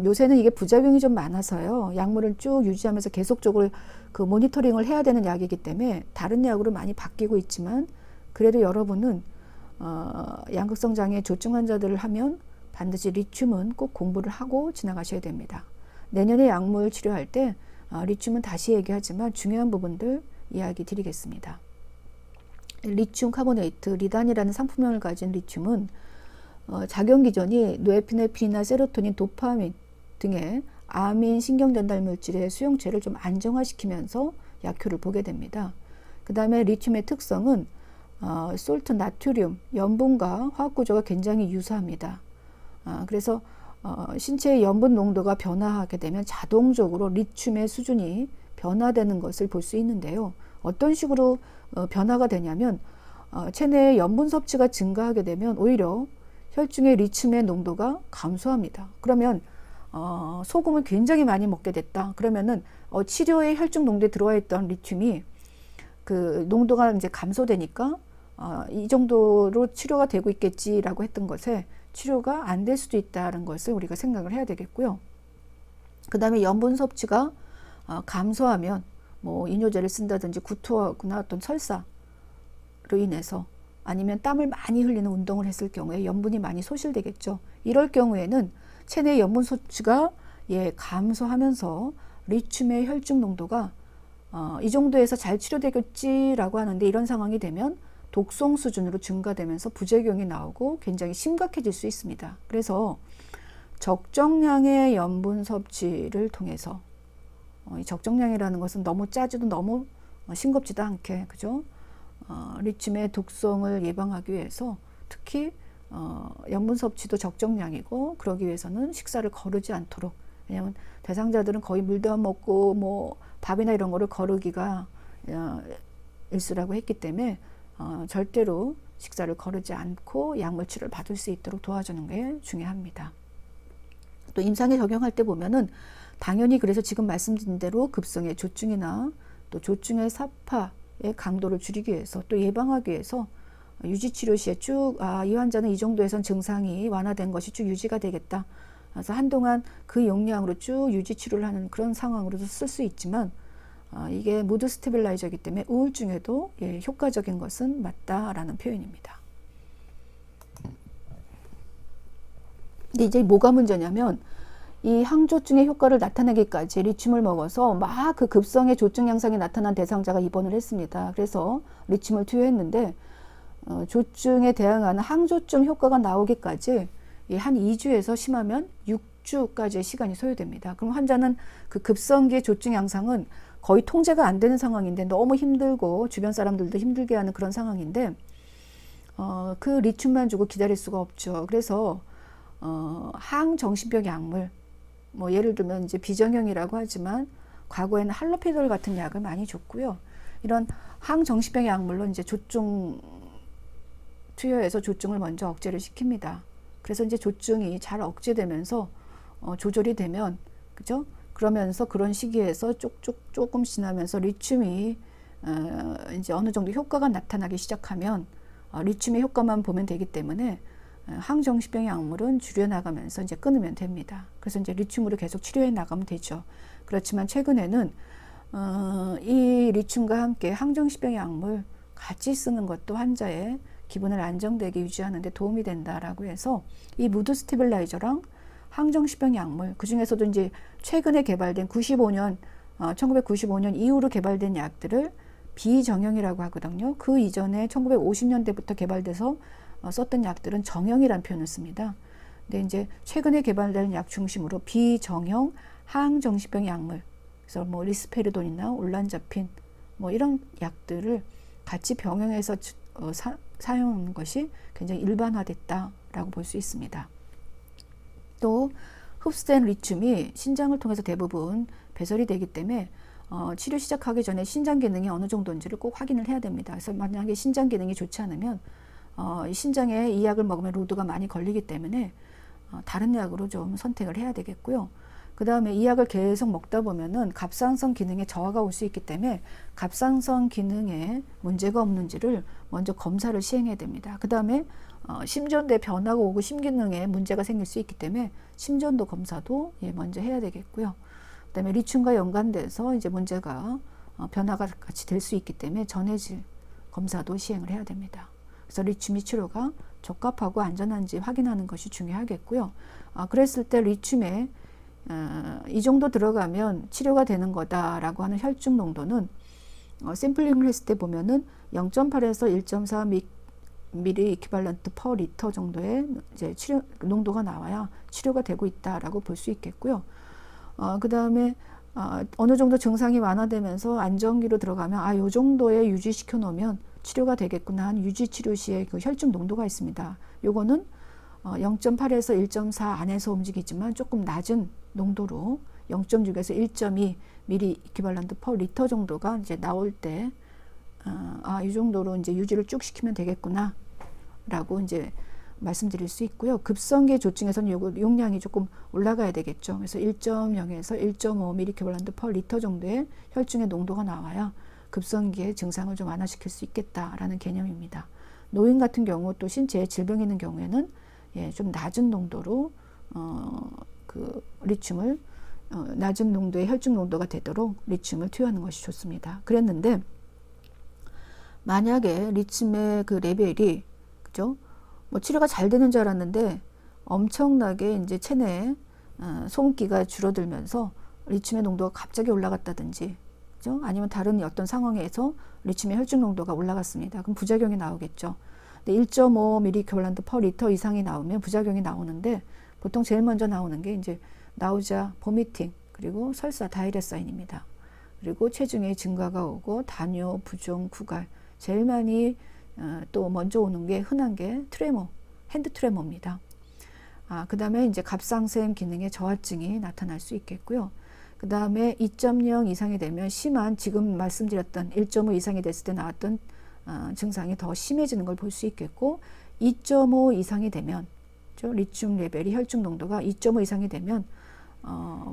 요새는 이게 부작용이 좀 많아서요. 약물을 쭉 유지하면서 계속적으로 그 모니터링을 해야 되는 약이기 때문에 다른 약으로 많이 바뀌고 있지만 그래도 여러분은 양극성 장애 조증 환자들을 하면 반드시 리튬은 꼭 공부를 하고 지나가셔야 됩니다. 내년에 약물 치료할 때 리튬은 다시 얘기하지만 중요한 부분들 이야기 드리겠습니다. 리튬 카보네이트, 리단이라는 상품명을 가진 리튬은 작용 기전이 노에피네프린이나 세로토닌, 도파민 등의 아민 신경전달 물질의 수용체를 좀 안정화시키면서 약효를 보게 됩니다. 그 다음에 리튬의 특성은 솔트, 나트륨, 염분과 화학 구조가 굉장히 유사합니다. 그래서 신체의 염분 농도가 변화하게 되면 자동적으로 리튬의 수준이 변화되는 것을 볼 수 있는데요. 어떤 식으로 변화가 되냐면 체내의 염분 섭취가 증가하게 되면 오히려 혈중의 리튬의 농도가 감소합니다. 그러면 소금을 굉장히 많이 먹게 됐다. 그러면은 치료의 혈중 농도에 들어와 있던 리튬이 그 농도가 이제 감소되니까 이 정도로 치료가 되고 있겠지라고 했던 것에 치료가 안 될 수도 있다는 것을 우리가 생각을 해야 되겠고요. 그 다음에 염분 섭취가 감소하면 뭐 이뇨제를 쓴다든지 구토하거나 어떤 설사로 인해서 아니면 땀을 많이 흘리는 운동을 했을 경우에 염분이 많이 소실되겠죠. 이럴 경우에는 체내 염분 섭취가 감소하면서 리튬의 혈중 농도가 이 정도에서 잘 치료되겠지라고 하는데 이런 상황이 되면 독성 수준으로 증가되면서 부작용이 나오고 굉장히 심각해질 수 있습니다. 그래서 적정량의 염분 섭취를 통해서 이 적정량이라는 것은 너무 짜지도 너무 싱겁지도 않게, 그죠? 리튬의 독성을 예방하기 위해서 특히 염분 섭취도 적정량이고 그러기 위해서는 식사를 거르지 않도록, 왜냐하면 대상자들은 거의 물도 안 먹고 뭐 밥이나 이런 거를 거르기가 일수라고 했기 때문에 절대로 식사를 거르지 않고 약물 치료를 받을 수 있도록 도와주는 게 중요합니다. 또 임상에 적용할 때 보면은 당연히 그래서 지금 말씀드린 대로 급성의 조증이나 또 조증의 사파의 강도를 줄이기 위해서 또 예방하기 위해서 유지치료 시에 쭉 이 환자는 이 정도에선 증상이 완화된 것이 쭉 유지가 되겠다. 그래서 한동안 그 용량으로 쭉 유지치료를 하는 그런 상황으로도 쓸 수 있지만 이게 무드 스테빌라이저이기 때문에 우울증에도 효과적인 것은 맞다라는 표현입니다. 근데 이제 뭐가 문제냐면 이 항조증의 효과를 나타내기까지 리튬을 먹어서 막 그 급성의 조증 양상이 나타난 대상자가 입원을 했습니다. 그래서 리튬을 투여했는데 조증에 대응하는 항조증 효과가 나오기까지 한 2주에서 심하면 6주까지의 시간이 소요됩니다. 그럼 환자는 그 급성기의 조증 양상은 거의 통제가 안 되는 상황인데 너무 힘들고 주변 사람들도 힘들게 하는 그런 상황인데 그 리튬만 주고 기다릴 수가 없죠. 그래서 항정신병 약물, 뭐 예를 들면 이제 비정형이라고 하지만 과거에는 할로페놀 같은 약을 많이 줬고요. 이런 항정신병 약물로 이제 조증 투여해서 조증을 먼저 억제를 시킵니다. 그래서 이제 조증이 잘 억제되면서 조절이 되면, 그죠? 그러면서 그런 시기에서 조금 지나면서 리튬이 이제 어느 정도 효과가 나타나기 시작하면 리튬의 효과만 보면 되기 때문에 항정신병 약물은 줄여나가면서 이제 끊으면 됩니다. 그래서 이제 리튬으로 계속 치료해 나가면 되죠. 그렇지만 최근에는 이 리튬과 함께 항정신병 약물 같이 쓰는 것도 환자의 기분을 안정되게 유지하는 데 도움이 된다라고 해서 이 무드 스테빌라이저랑 항정신병 약물, 그 중에서도 이제 최근에 개발된 1995년 이후로 개발된 약들을 비정형이라고 하거든요. 그 이전에 1950년대부터 개발돼서 썼던 약들은 정형이라는 표현을 씁니다. 근데 이제 최근에 개발된 약 중심으로 비정형 항정신병 약물, 그래서 뭐 리스페르돈이나 올란자핀 뭐 이런 약들을 같이 병행해서 사용하는 것이 굉장히 일반화됐다라고 볼 수 있습니다. 또 흡수된 리튬이 신장을 통해서 대부분 배설이 되기 때문에 치료 시작하기 전에 신장 기능이 어느 정도인지를 꼭 확인을 해야 됩니다. 그래서 만약에 신장 기능이 좋지 않으면 신장에 이 약을 먹으면 로드가 많이 걸리기 때문에 다른 약으로 좀 선택을 해야 되겠고요. 그 다음에 이 약을 계속 먹다 보면은 갑상선 기능에 저하가 올 수 있기 때문에 갑상선 기능에 문제가 없는지를 먼저 검사를 시행해야 됩니다. 그 다음에 심전도에 변화가 오고 심기능에 문제가 생길 수 있기 때문에 심전도 검사도 먼저 해야 되겠고요. 그 다음에 리튬과 연관돼서 이제 문제가 변화가 같이 될 수 있기 때문에 전해질 검사도 시행을 해야 됩니다. 그래서 리튬이 치료가 적합하고 안전한지 확인하는 것이 중요하겠고요. 그랬을 때 리튬에 이 정도 들어가면 치료가 되는 거다라고 하는 혈중 농도는 샘플링을 했을 때 보면은 0.8에서 1.4 미리 이퀴발런트 퍼 리터 정도의 이제 치료 농도가 나와야 치료가 되고 있다라고 볼 수 있겠고요. 그 다음에 어느 정도 증상이 완화되면서 안정기로 들어가면 요 정도에 유지시켜 놓으면 치료가 되겠구나 하는 유지 치료 시에 그 혈중 농도가 있습니다. 요거는 0.8에서 1.4 안에서 움직이지만 조금 낮은 농도로 0.6에서 1.2 미리 이퀴발런트 퍼 리터 정도가 이제 나올 때 이 정도로 이제 유지를 쭉 시키면 되겠구나 라고 이제 말씀드릴 수 있고요. 급성기 조증에서는 요거 용량이 조금 올라가야 되겠죠. 그래서 1.0에서 1.5 미리 이퀴발런트 퍼 리터 정도의 혈중의 농도가 나와야 급성기의 증상을 좀 완화시킬 수 있겠다라는 개념입니다. 노인 같은 경우 또 신체에 질병이 있는 경우에는 좀 낮은 농도로 그 리튬을 낮은 농도의 혈중 농도가 되도록 리튬을 투여하는 것이 좋습니다. 그랬는데 만약에 리튬의 그 레벨이 그죠? 뭐 치료가 잘 되는 줄 알았는데 엄청나게 이제 체내에 소음기가 줄어들면서 리튬의 농도가 갑자기 올라갔다든지 그죠? 아니면 다른 어떤 상황에서 리튬의 혈중 농도가 올라갔습니다. 그럼 부작용이 나오겠죠. 1.5 mg per 리터 이상이 나오면 부작용이 나오는데 보통 제일 먼저 나오는 게 이제 나우자, 보미팅, 그리고 설사, 다이레 사인입니다. 그리고 체중의 증가가 오고 단요, 부종, 구갈, 제일 많이 또 먼저 오는 게 흔한 게 트레모, 핸드 트레모입니다. 그 다음에 이제 갑상샘 기능의 저하증이 나타날 수 있겠고요. 그 다음에 2.0 이상이 되면 심한 지금 말씀드렸던 1.5 이상이 됐을 때 나왔던 증상이 더 심해지는 걸 볼 수 있겠고 2.5 이상이 되면 리튬 레벨이 혈중 농도가 2.5 이상이 되면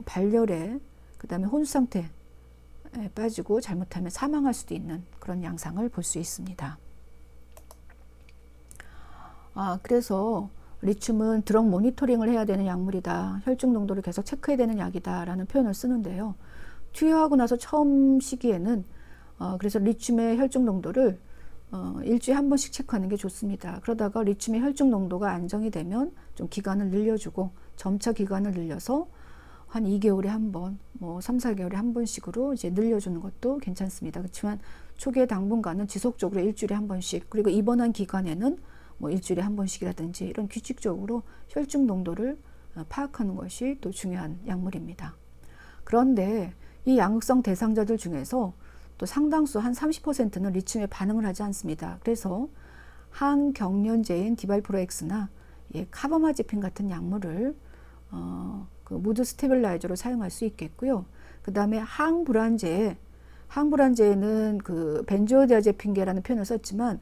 발열에 그 다음에 혼수 상태에 빠지고 잘못하면 사망할 수도 있는 그런 양상을 볼 수 있습니다. 그래서 리튬은 드럭 모니터링을 해야 되는 약물이다. 혈중 농도를 계속 체크해야 되는 약이다 라는 표현을 쓰는데요. 투여하고 나서 처음 시기에는 그래서 리튬의 혈중 농도를 일주일에 한 번씩 체크하는 게 좋습니다. 그러다가 리튬의 혈중 농도가 안정이 되면 좀 기간을 늘려주고 점차 기간을 늘려서 한 2개월에 한 번, 뭐 3, 4개월에 한 번씩으로 이제 늘려주는 것도 괜찮습니다. 그렇지만 초기에 당분간은 지속적으로 일주일에 한 번씩, 그리고 입원한 기간에는 뭐 일주일에 한 번씩이라든지 이런 규칙적으로 혈중 농도를 파악하는 것이 또 중요한 약물입니다. 그런데 이 양극성 대상자들 중에서 또 상당수 한 30%는 리튬에 반응을 하지 않습니다. 그래서 항경련제인 디발프로엑스나 카바마제핀 같은 약물을 그 무드 스테빌라이저로 사용할 수 있겠고요. 그 다음에 항불안제에는 그 벤조디아제핀계라는 표현을 썼지만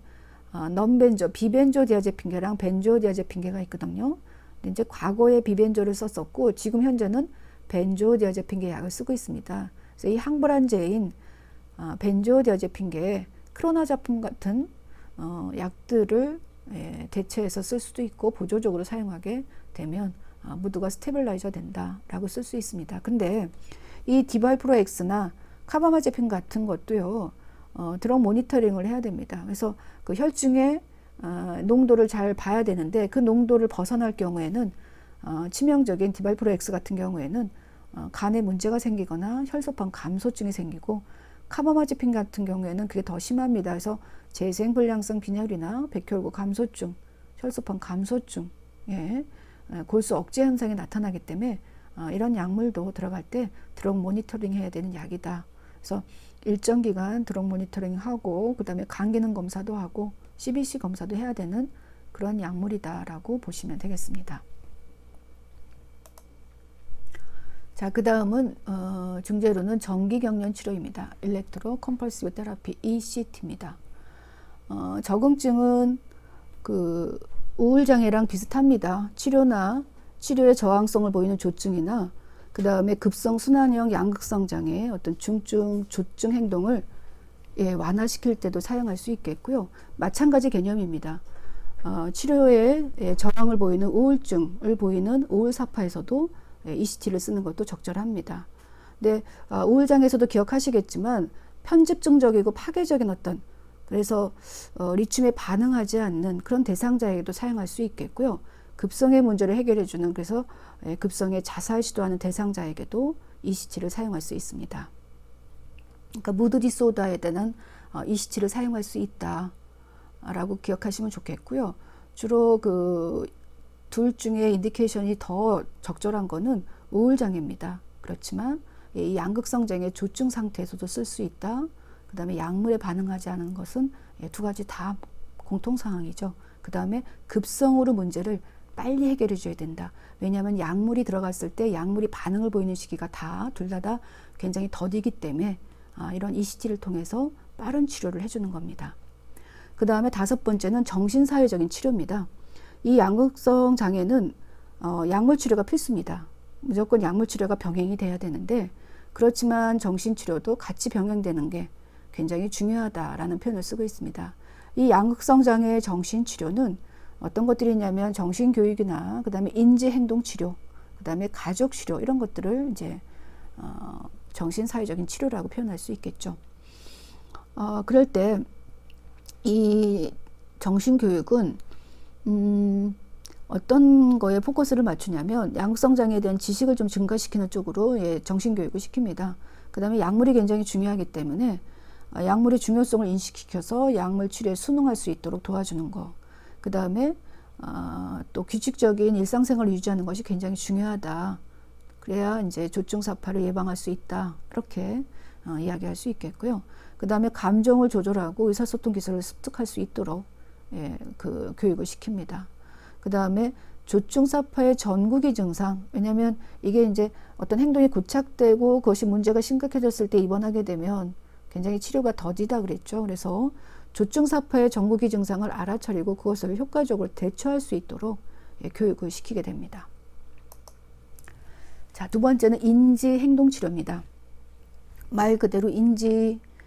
넘벤조, 비벤조디아제핀계랑 벤조디아제핀계가 있거든요. 근데 이제 과거에 비벤조를 썼었고 지금 현재는 벤조디아제핀계 약을 쓰고 있습니다. 그래서 이 항불안제인 벤조디아제핀계, 크로나자품 같은 약들을 대체해서 쓸 수도 있고 보조적으로 사용하게 되면 무드가 스테빌라이저 된다라고 쓸 수 있습니다. 근데 이 디발프로엑스나 카바마제핀 같은 것도요, 드럭 모니터링을 해야 됩니다. 그래서 그 혈중의 농도를 잘 봐야 되는데 그 농도를 벗어날 경우에는 치명적인 디발프로엑스 같은 경우에는 간에 문제가 생기거나 혈소판 감소증이 생기고 카바마제핀 같은 경우에는 그게 더 심합니다. 그래서 재생불량성 빈혈이나 백혈구 감소증, 혈소판 감소증, 골수 억제 현상이 나타나기 때문에 이런 약물도 들어갈 때 드럭 모니터링 해야 되는 약이다. 그래서 일정 기간 드럭 모니터링 하고 그 다음에 간 기능 검사도 하고 CBC 검사도 해야 되는 그런 약물이다라고 보시면 되겠습니다. 자, 그 다음은 중재로는 전기경련 치료입니다. 일렉트로 컴펄시브 테라피 ECT입니다. 적응증은 그 우울장애랑 비슷합니다. 치료의 저항성을 보이는 조증이나 그 다음에 급성 순환형 양극성 장애의 어떤 중증 조증 행동을 완화시킬 때도 사용할 수 있겠고요. 마찬가지 개념입니다. 치료에 저항을 보이는 우울증을 보이는 우울사파에서도 ECT를 쓰는 것도 적절합니다. 근데 우울장애에서도 기억하시겠지만 편집증적이고 파괴적인 어떤 그래서 리튬에 반응하지 않는 그런 대상자에게도 사용할 수 있겠고요. 급성의 문제를 해결해 주는 그래서 급성의 자살 시도하는 대상자에게도 ECT를 사용할 수 있습니다. 그러니까 무드 디소더에 대한 ECT를 사용할 수 있다라고 기억하시면 좋겠고요. 주로 그 둘 중에 인디케이션이 더 적절한 거는 우울장애입니다. 그렇지만 이 양극성 장애 조증 상태에서도 쓸 수 있다. 그 다음에 약물에 반응하지 않은 것은 두 가지 다 공통사항이죠. 그 다음에 급성으로 문제를 빨리 해결해 줘야 된다. 왜냐하면 약물이 들어갔을 때 약물이 반응을 보이는 시기가 둘 다 굉장히 더디기 때문에 이런 ECT를 통해서 빠른 치료를 해주는 겁니다. 그 다음에 5번째는 정신사회적인 치료입니다. 이 양극성 장애는 약물 치료가 필수입니다. 무조건 약물 치료가 병행이 돼야 되는데 그렇지만 정신치료도 같이 병행되는 게 굉장히 중요하다라는 표현을 쓰고 있습니다. 이 양극성 장애의 정신치료는 어떤 것들이 있냐면 정신교육이나 그 다음에 인지행동치료, 그 다음에 가족치료 이런 것들을 이제 정신사회적인 치료라고 표현할 수 있겠죠. 그럴 때 이 정신교육은 어떤 거에 포커스를 맞추냐면 양극성 장애에 대한 지식을 좀 증가시키는 쪽으로 정신교육을 시킵니다. 그 다음에 약물이 굉장히 중요하기 때문에 약물의 중요성을 인식시켜서 약물 치료에 순응할 수 있도록 도와주는 거. 그 다음에 또 규칙적인 일상생활을 유지하는 것이 굉장히 중요하다. 그래야 이제 조증사파를 예방할 수 있다. 이렇게 이야기할 수 있겠고요. 그 다음에 감정을 조절하고 의사소통 기술을 습득할 수 있도록 그 교육을 시킵니다. 그 다음에 조증사파의 전구기 증상, 왜냐하면 이게 이제 어떤 행동이 고착되고 그것이 문제가 심각해졌을 때 입원하게 되면 굉장히 치료가 더디다 그랬죠. 그래서 조증사파의 전구기 증상을 알아차리고 그것을 효과적으로 대처할 수 있도록 교육을 시키게 됩니다. 자, 2번째는 인지행동치료입니다. 말 그대로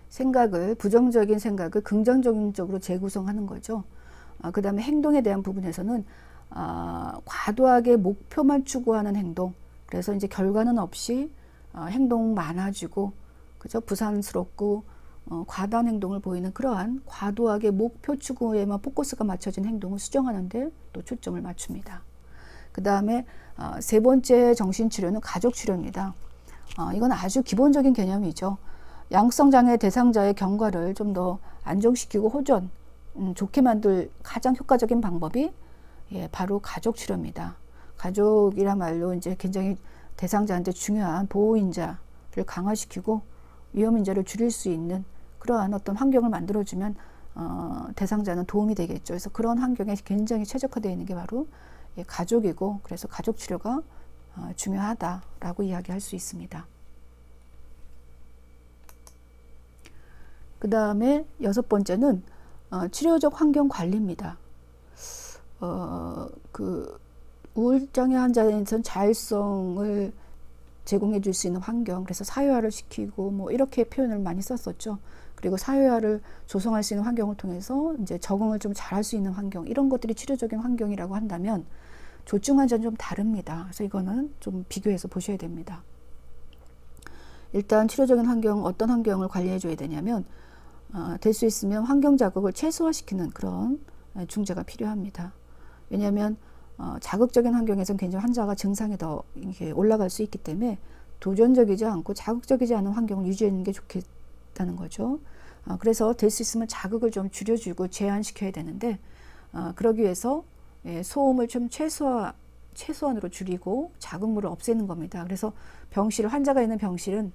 생각을 부정적인 생각을 긍정적인 쪽으로 재구성하는 거죠. 그 다음에 행동에 대한 부분에서는 과도하게 목표만 추구하는 행동, 그래서 이제 결과는 없이 행동 많아지고 그죠? 부산스럽고 과다한 행동을 보이는 그러한 과도하게 목표 추구에만 포커스가 맞춰진 행동을 수정하는데 또 초점을 맞춥니다. 그 다음에 3번째 정신치료는 가족치료입니다. 이건 아주 기본적인 개념이죠. 양극성장애 대상자의 경과를 좀 더 안정시키고 호전, 좋게 만들 가장 효과적인 방법이 바로 가족치료입니다. 가족이란 말로 이제 굉장히 대상자한테 중요한 보호인자를 강화시키고 위험인자를 줄일 수 있는 그러한 어떤 환경을 만들어주면 대상자는 도움이 되겠죠. 그래서 그런 환경에 굉장히 최적화되어 있는 게 바로 가족이고 그래서 가족치료가 중요하다라고 이야기할 수 있습니다. 그 다음에 6번째는 치료적 환경 관리입니다. 그 우울장애 환자에서는 자율성을 제공해 줄 수 있는 환경, 그래서 사회화를 시키고 뭐 이렇게 표현을 많이 썼었죠. 그리고 사회화를 조성할 수 있는 환경을 통해서 이제 적응을 좀 잘할 수 있는 환경, 이런 것들이 치료적인 환경이라고 한다면 조증 환자는 좀 다릅니다. 그래서 이거는 좀 비교해서 보셔야 됩니다. 일단 치료적인 환경, 어떤 환경을 관리해 줘야 되냐면 될 수 있으면 환경 자극을 최소화시키는 그런 중재가 필요합니다. 왜냐하면 자극적인 환경에서는 굉장히 환자가 증상이 더 이렇게 올라갈 수 있기 때문에 도전적이지 않고 자극적이지 않은 환경을 유지하는 게 좋겠다는 거죠. 그래서 될 수 있으면 자극을 좀 줄여주고 제한시켜야 되는데 그러기 위해서 소음을 좀 최소한으로 줄이고 자극물을 없애는 겁니다. 그래서 환자가 있는 병실은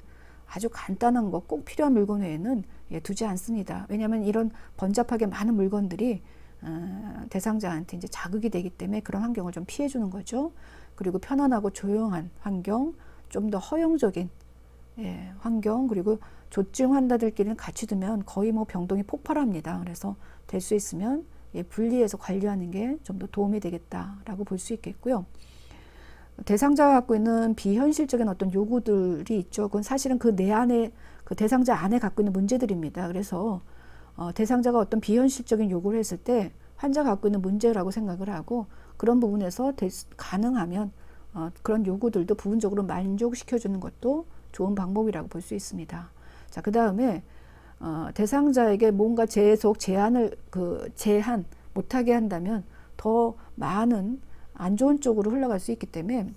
아주 간단한 거, 꼭 필요한 물건 외에는 두지 않습니다. 왜냐하면 이런 번잡하게 많은 물건들이 대상자한테 이제 자극이 되기 때문에 그런 환경을 좀 피해 주는 거죠. 그리고 편안하고 조용한 환경, 좀 더 허용적인 환경, 그리고 조증 환자들끼리는 같이 두면 거의 뭐 병동이 폭발합니다. 그래서 될 수 있으면 분리해서 관리하는 게 좀 더 도움이 되겠다라고 볼 수 있겠고요. 대상자가 갖고 있는 비현실적인 어떤 요구들이 있죠. 그건 사실은 그 내 안에, 그 대상자 안에 갖고 있는 문제들입니다. 그래서 대상자가 어떤 비현실적인 요구를 했을 때 환자가 갖고 있는 문제라고 생각을 하고, 그런 부분에서 가능하면 그런 요구들도 부분적으로 만족시켜주는 것도 좋은 방법이라고 볼 수 있습니다. 자, 그 다음에 대상자에게 뭔가 계속 제한 못하게 한다면 더 많은 안 좋은 쪽으로 흘러갈 수 있기 때문에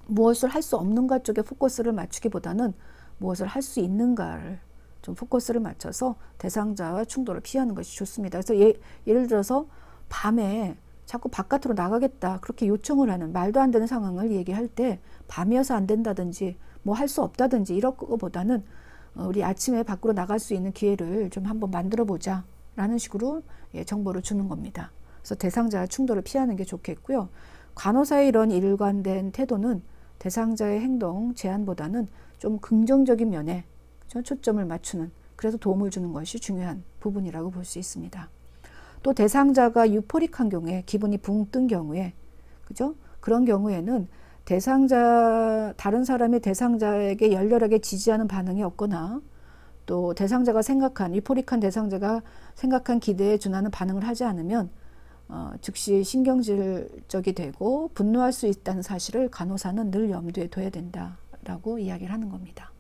무엇을 할 수 없는가 쪽에 포커스를 맞추기보다는 무엇을 할 수 있는가를 좀 포커스를 맞춰서 대상자와 충돌을 피하는 것이 좋습니다. 그래서 예를 들어서 밤에 자꾸 바깥으로 나가겠다 그렇게 요청을 하는, 말도 안 되는 상황을 얘기할 때 밤이어서 안 된다든지 뭐 할 수 없다든지 이런 것보다는 우리 아침에 밖으로 나갈 수 있는 기회를 좀 한번 만들어 보자 라는 식으로 정보를 주는 겁니다. 그래서 대상자와 충돌을 피하는 게 좋겠고요. 간호사의 이런 일관된 태도는 대상자의 행동 제한보다는 좀 긍정적인 면에 초점을 맞추는, 그래서 도움을 주는 것이 중요한 부분이라고 볼 수 있습니다. 또 대상자가 유포릭한 경우에, 기분이 붕 뜬 경우에, 그죠? 그런 경우에는 다른 사람이 대상자에게 열렬하게 지지하는 반응이 없거나, 또 대상자가 유포릭한 대상자가 생각한 기대에 준하는 반응을 하지 않으면 즉시 신경질적이 되고 분노할 수 있다는 사실을 간호사는 늘 염두에 둬야 된다라고 이야기를 하는 겁니다.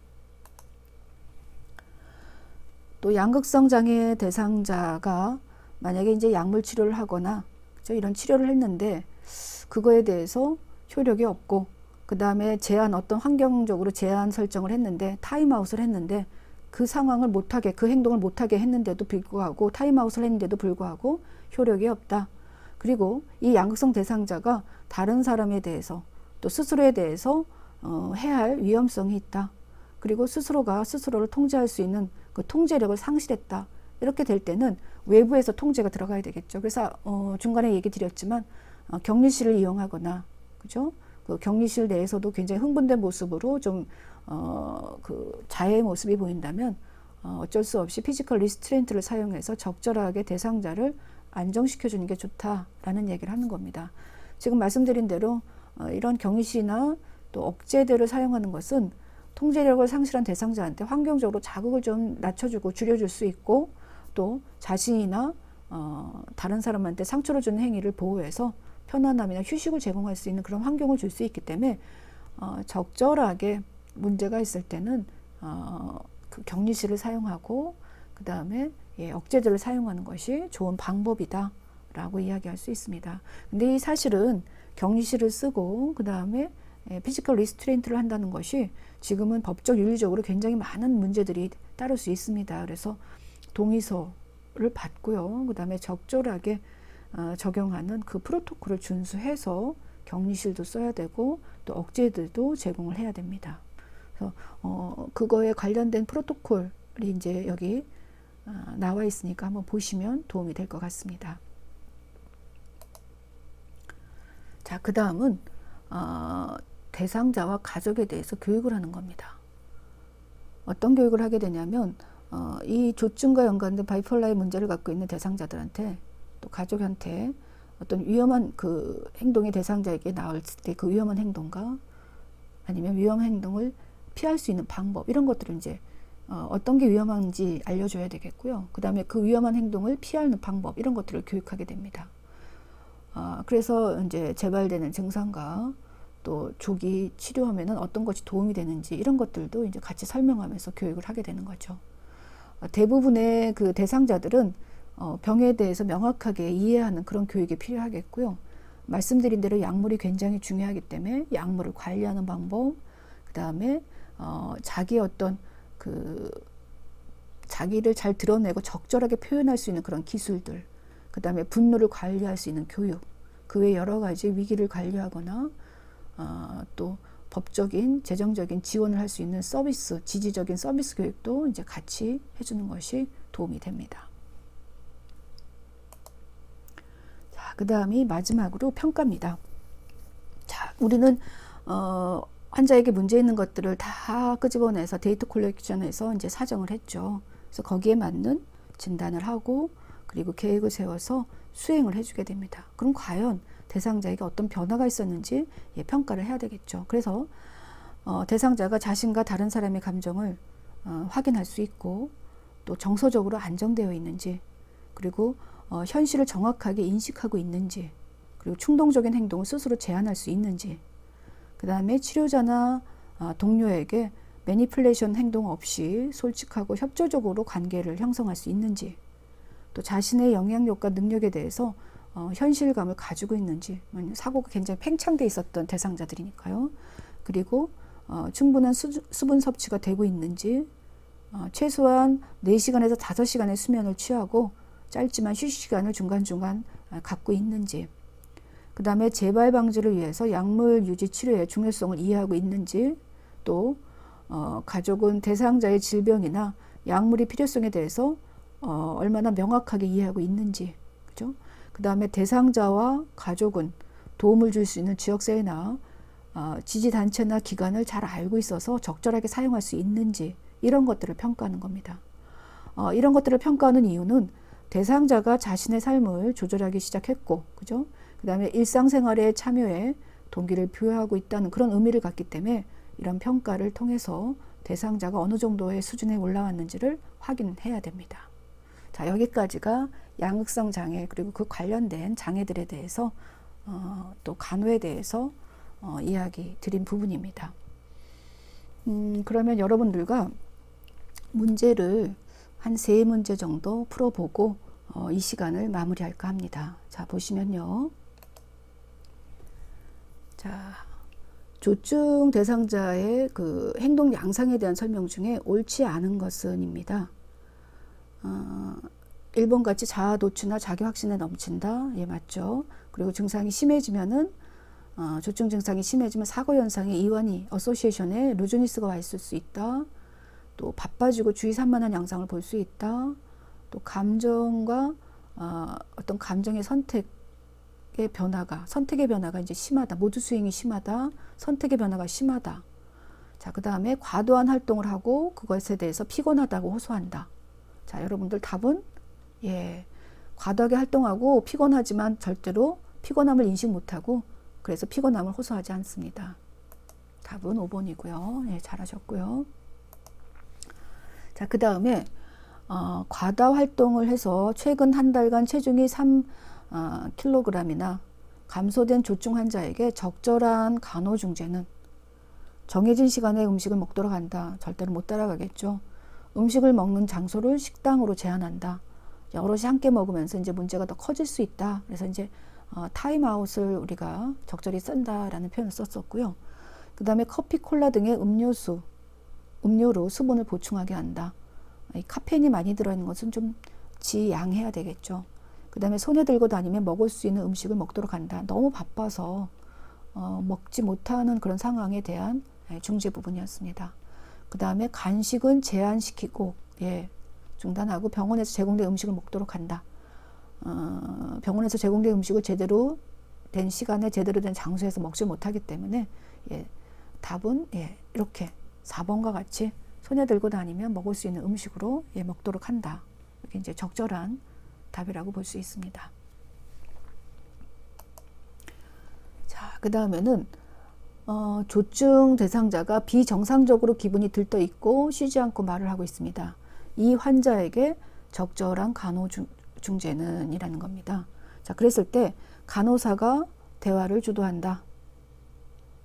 또 양극성 장애 대상자가 만약에 이제 약물 치료를 하거나 이런 치료를 했는데 그거에 대해서 효력이 없고, 그 다음에 어떤 환경적으로 제한 설정을 했는데 타임아웃을 했는데 그 상황을 못하게, 그 행동을 못하게 했는데도 불구하고, 타임아웃을 했는데도 불구하고 효력이 없다. 그리고 이 양극성 대상자가 다른 사람에 대해서 또 스스로에 대해서 해야 할 위험성이 있다. 그리고 스스로가 스스로를 통제할 수 있는 그 통제력을 상실했다. 이렇게 될 때는 외부에서 통제가 들어가야 되겠죠. 그래서 중간에 얘기 드렸지만 격리실을 이용하거나, 그죠? 그 격리실 내에서도 굉장히 흥분된 모습으로 그 자해의 모습이 보인다면 어쩔 수 없이 피지컬 리스트레인트를 사용해서 적절하게 대상자를 안정시켜주는 게 좋다라는 얘기를 하는 겁니다. 지금 말씀드린 대로 이런 격리실이나 또 억제들을 사용하는 것은 통제력을 상실한 대상자한테 환경적으로 자극을 좀 낮춰주고 줄여줄 수 있고, 또 자신이나 다른 사람한테 상처를 주는 행위를 보호해서 편안함이나 휴식을 제공할 수 있는 그런 환경을 줄 수 있기 때문에 적절하게 문제가 있을 때는 그 격리실을 사용하고, 그 다음에 억제제를 사용하는 것이 좋은 방법이다 라고 이야기할 수 있습니다. 근데 이 사실은 격리실을 쓰고 그 다음에 피지컬 리스트레인트를 한다는 것이 지금은 법적 윤리적으로 굉장히 많은 문제들이 따를 수 있습니다. 그래서 동의서를 받고요, 그 다음에 적절하게 적용하는 그 프로토콜을 준수해서 격리실도 써야 되고 또 억제들도 제공을 해야 됩니다. 그래서 그거에 관련된 프로토콜이 이제 여기 나와 있으니까 한번 보시면 도움이 될 것 같습니다. 자, 그 다음은 대상자와 가족에 대해서 교육을 하는 겁니다. 어떤 교육을 하게 되냐면 이 조증과 연관된 바이폴라의 문제를 갖고 있는 대상자들한테, 또 가족한테 어떤 위험한 그 행동이 대상자에게 나올 때 그 위험한 행동과 아니면 위험한 행동을 피할 수 있는 방법, 이런 것들을 이제 어떤 게 위험한지 알려줘야 되겠고요. 그 다음에 그 위험한 행동을 피하는 방법, 이런 것들을 교육하게 됩니다. 그래서 이제 재발되는 증상과 또 조기 치료하면은 어떤 것이 도움이 되는지, 이런 것들도 이제 같이 설명하면서 교육을 하게 되는 거죠. 대부분의 그 대상자들은 병에 대해서 명확하게 이해하는 그런 교육이 필요하겠고요. 말씀드린 대로 약물이 굉장히 중요하기 때문에 약물을 관리하는 방법, 그 다음에 자기의 어떤 자기를 잘 드러내고 적절하게 표현할 수 있는 그런 기술들, 그 다음에 분노를 관리할 수 있는 교육, 그 외 여러 가지 위기를 관리하거나 또 법적인, 재정적인 지원을 할 수 있는 서비스, 지지적인 서비스 교육도 이제 같이 해주는 것이 도움이 됩니다. 자, 그 다음이 마지막으로 평가입니다. 자, 우리는 환자에게 문제 있는 것들을 다 끄집어내서 데이터 콜렉션에서 이제 사정을 했죠. 그래서 거기에 맞는 진단을 하고 그리고 계획을 세워서 수행을 해주게 됩니다. 그럼 과연 대상자에게 어떤 변화가 있었는지 평가를 해야 되겠죠. 그래서 대상자가 자신과 다른 사람의 감정을 확인할 수 있고 또 정서적으로 안정되어 있는지 그리고 현실을 정확하게 인식하고 있는지 그리고 충동적인 행동을 스스로 제한할 수 있는지 그 다음에 치료자나 동료에게 매니플레이션 행동 없이 솔직하고 협조적으로 관계를 형성할 수 있는지 또 자신의 영향력과 능력에 대해서 현실감을 가지고 있는지 사고가 굉장히 팽창돼 있었던 대상자들이니까요. 그리고 충분한 수분 섭취가 되고 있는지 최소한 4시간에서 5시간의 수면을 취하고 짧지만 휴식 시간을 중간중간 갖고 있는지 그 다음에 재발 방지를 위해서 약물 유지 치료의 중요성을 이해하고 있는지 또 가족은 대상자의 질병이나 약물의 필요성에 대해서 얼마나 명확하게 이해하고 있는지 그죠? 그 다음에 대상자와 가족은 도움을 줄 수 있는 지역사회나 지지단체나 기관을 잘 알고 있어서 적절하게 사용할 수 있는지 이런 것들을 평가하는 겁니다. 이런 것들을 평가하는 이유는 대상자가 자신의 삶을 조절하기 시작했고 그죠? 그 다음에 일상생활에 참여에 동기를 부여하고 있다는 그런 의미를 갖기 때문에 이런 평가를 통해서 대상자가 어느 정도의 수준에 올라왔는지를 확인해야 됩니다. 자, 여기까지가 양극성 장애 그리고 그 관련된 장애들에 대해서 또 간호에 대해서 이야기 드린 부분입니다. 그러면 여러분들과 문제를 한 3문제 정도 풀어보고 이 시간을 마무리할까 합니다. 자, 보시면요. 자, 조증 대상자의 그 행동 양상에 대한 설명 중에 옳지 않은 것은입니다. 1번 같이 자아 도취나 자기 확신에 넘친다. 예, 맞죠. 그리고 증상이 심해지면은 조증 증상이 심해지면 사고 현상에 이완이 어소시에이션에 루즈니스가 와 있을 수 있다. 또 바빠지고 주의 산만한 양상을 볼 수 있다. 또 감정과 어떤 감정의 선택의 변화가 이제 심하다. 모드 스윙이 심하다. 선택의 변화가 심하다. 자, 그 다음에 과도한 활동을 하고 그것에 대해서 피곤하다고 호소한다. 자, 여러분들 답은 과도하게 활동하고 피곤하지만 절대로 피곤함을 인식 못하고 그래서 피곤함을 호소하지 않습니다. 답은 5번이고요. 예, 잘하셨고요. 자, 그 다음에 과다 활동을 해서 최근 한 달간 체중이 3kg이나 감소된 조증 환자에게 적절한 간호 중재는 정해진 시간에 음식을 먹도록 한다. 절대로 못 따라가겠죠. 음식을 먹는 장소를 식당으로 제한한다. 여럿이 함께 먹으면서 이제 문제가 더 커질 수 있다. 그래서 이제 타임아웃을 우리가 적절히 쓴다라는 표현을 썼었고요. 그 다음에 커피, 콜라 등의 음료로 수분을 보충하게 한다. 이 카페인이 많이 들어있는 것은 좀 지양해야 되겠죠. 그 다음에 손에 들고 다니면 먹을 수 있는 음식을 먹도록 한다. 너무 바빠서 먹지 못하는 그런 상황에 대한 중재 부분이었습니다. 그 다음에 간식은 제한시키고 중단하고 병원에서 제공된 음식을 먹도록 한다. 병원에서 제공된 음식을 제대로 된 시간에 제대로 된 장소에서 먹지 못하기 때문에 답은 이렇게 4번과 같이 손에 들고 다니면 먹을 수 있는 음식으로 먹도록 한다. 이게 이제 적절한 답이라고 볼 수 있습니다. 자, 그 다음에는 조증 대상자가 비정상적으로 기분이 들떠 있고 쉬지 않고 말을 하고 있습니다. 이 환자에게 적절한 간호 중재는 이라는 겁니다. 자, 그랬을 때 간호사가 대화를 주도한다.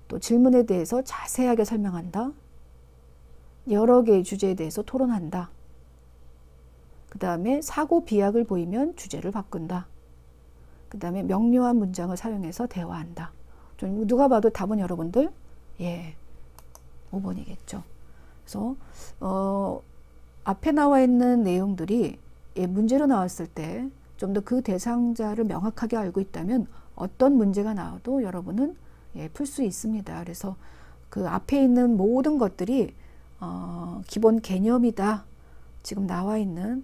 또 질문에 대해서 자세하게 설명한다. 여러 개의 주제에 대해서 토론한다. 그 다음에 사고 비약을 보이면 주제를 바꾼다. 그 다음에 명료한 문장을 사용해서 대화한다. 누가 봐도 답은 여러분들 5번이겠죠. 그래서 앞에 나와 있는 내용들이 문제로 나왔을 때 좀 더 그 대상자를 명확하게 알고 있다면 어떤 문제가 나와도 여러분은 풀 수 있습니다. 그래서 그 앞에 있는 모든 것들이 기본 개념이다. 지금 나와 있는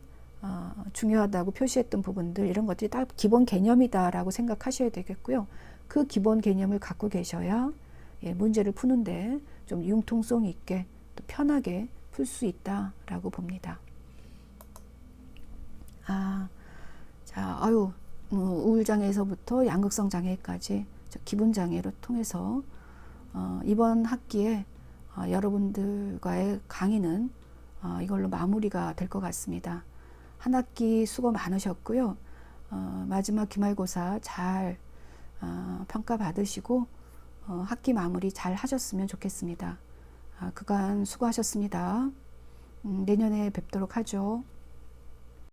중요하다고 표시했던 부분들 이런 것들이 딱 기본 개념이다라고 생각하셔야 되겠고요. 그 기본 개념을 갖고 계셔야 문제를 푸는데 좀 융통성 있게 또 편하게 풀 수 있다라고 봅니다. 우울장애에서부터 양극성 장애까지 기분 장애로 통해서 이번 학기에 여러분들과의 강의는 이걸로 마무리가 될 것 같습니다. 한 학기 수고 많으셨고요. 마지막 기말고사 잘 평가받으시고 학기 마무리 잘 하셨으면 좋겠습니다. 그간 수고하셨습니다. 내년에 뵙도록 하죠.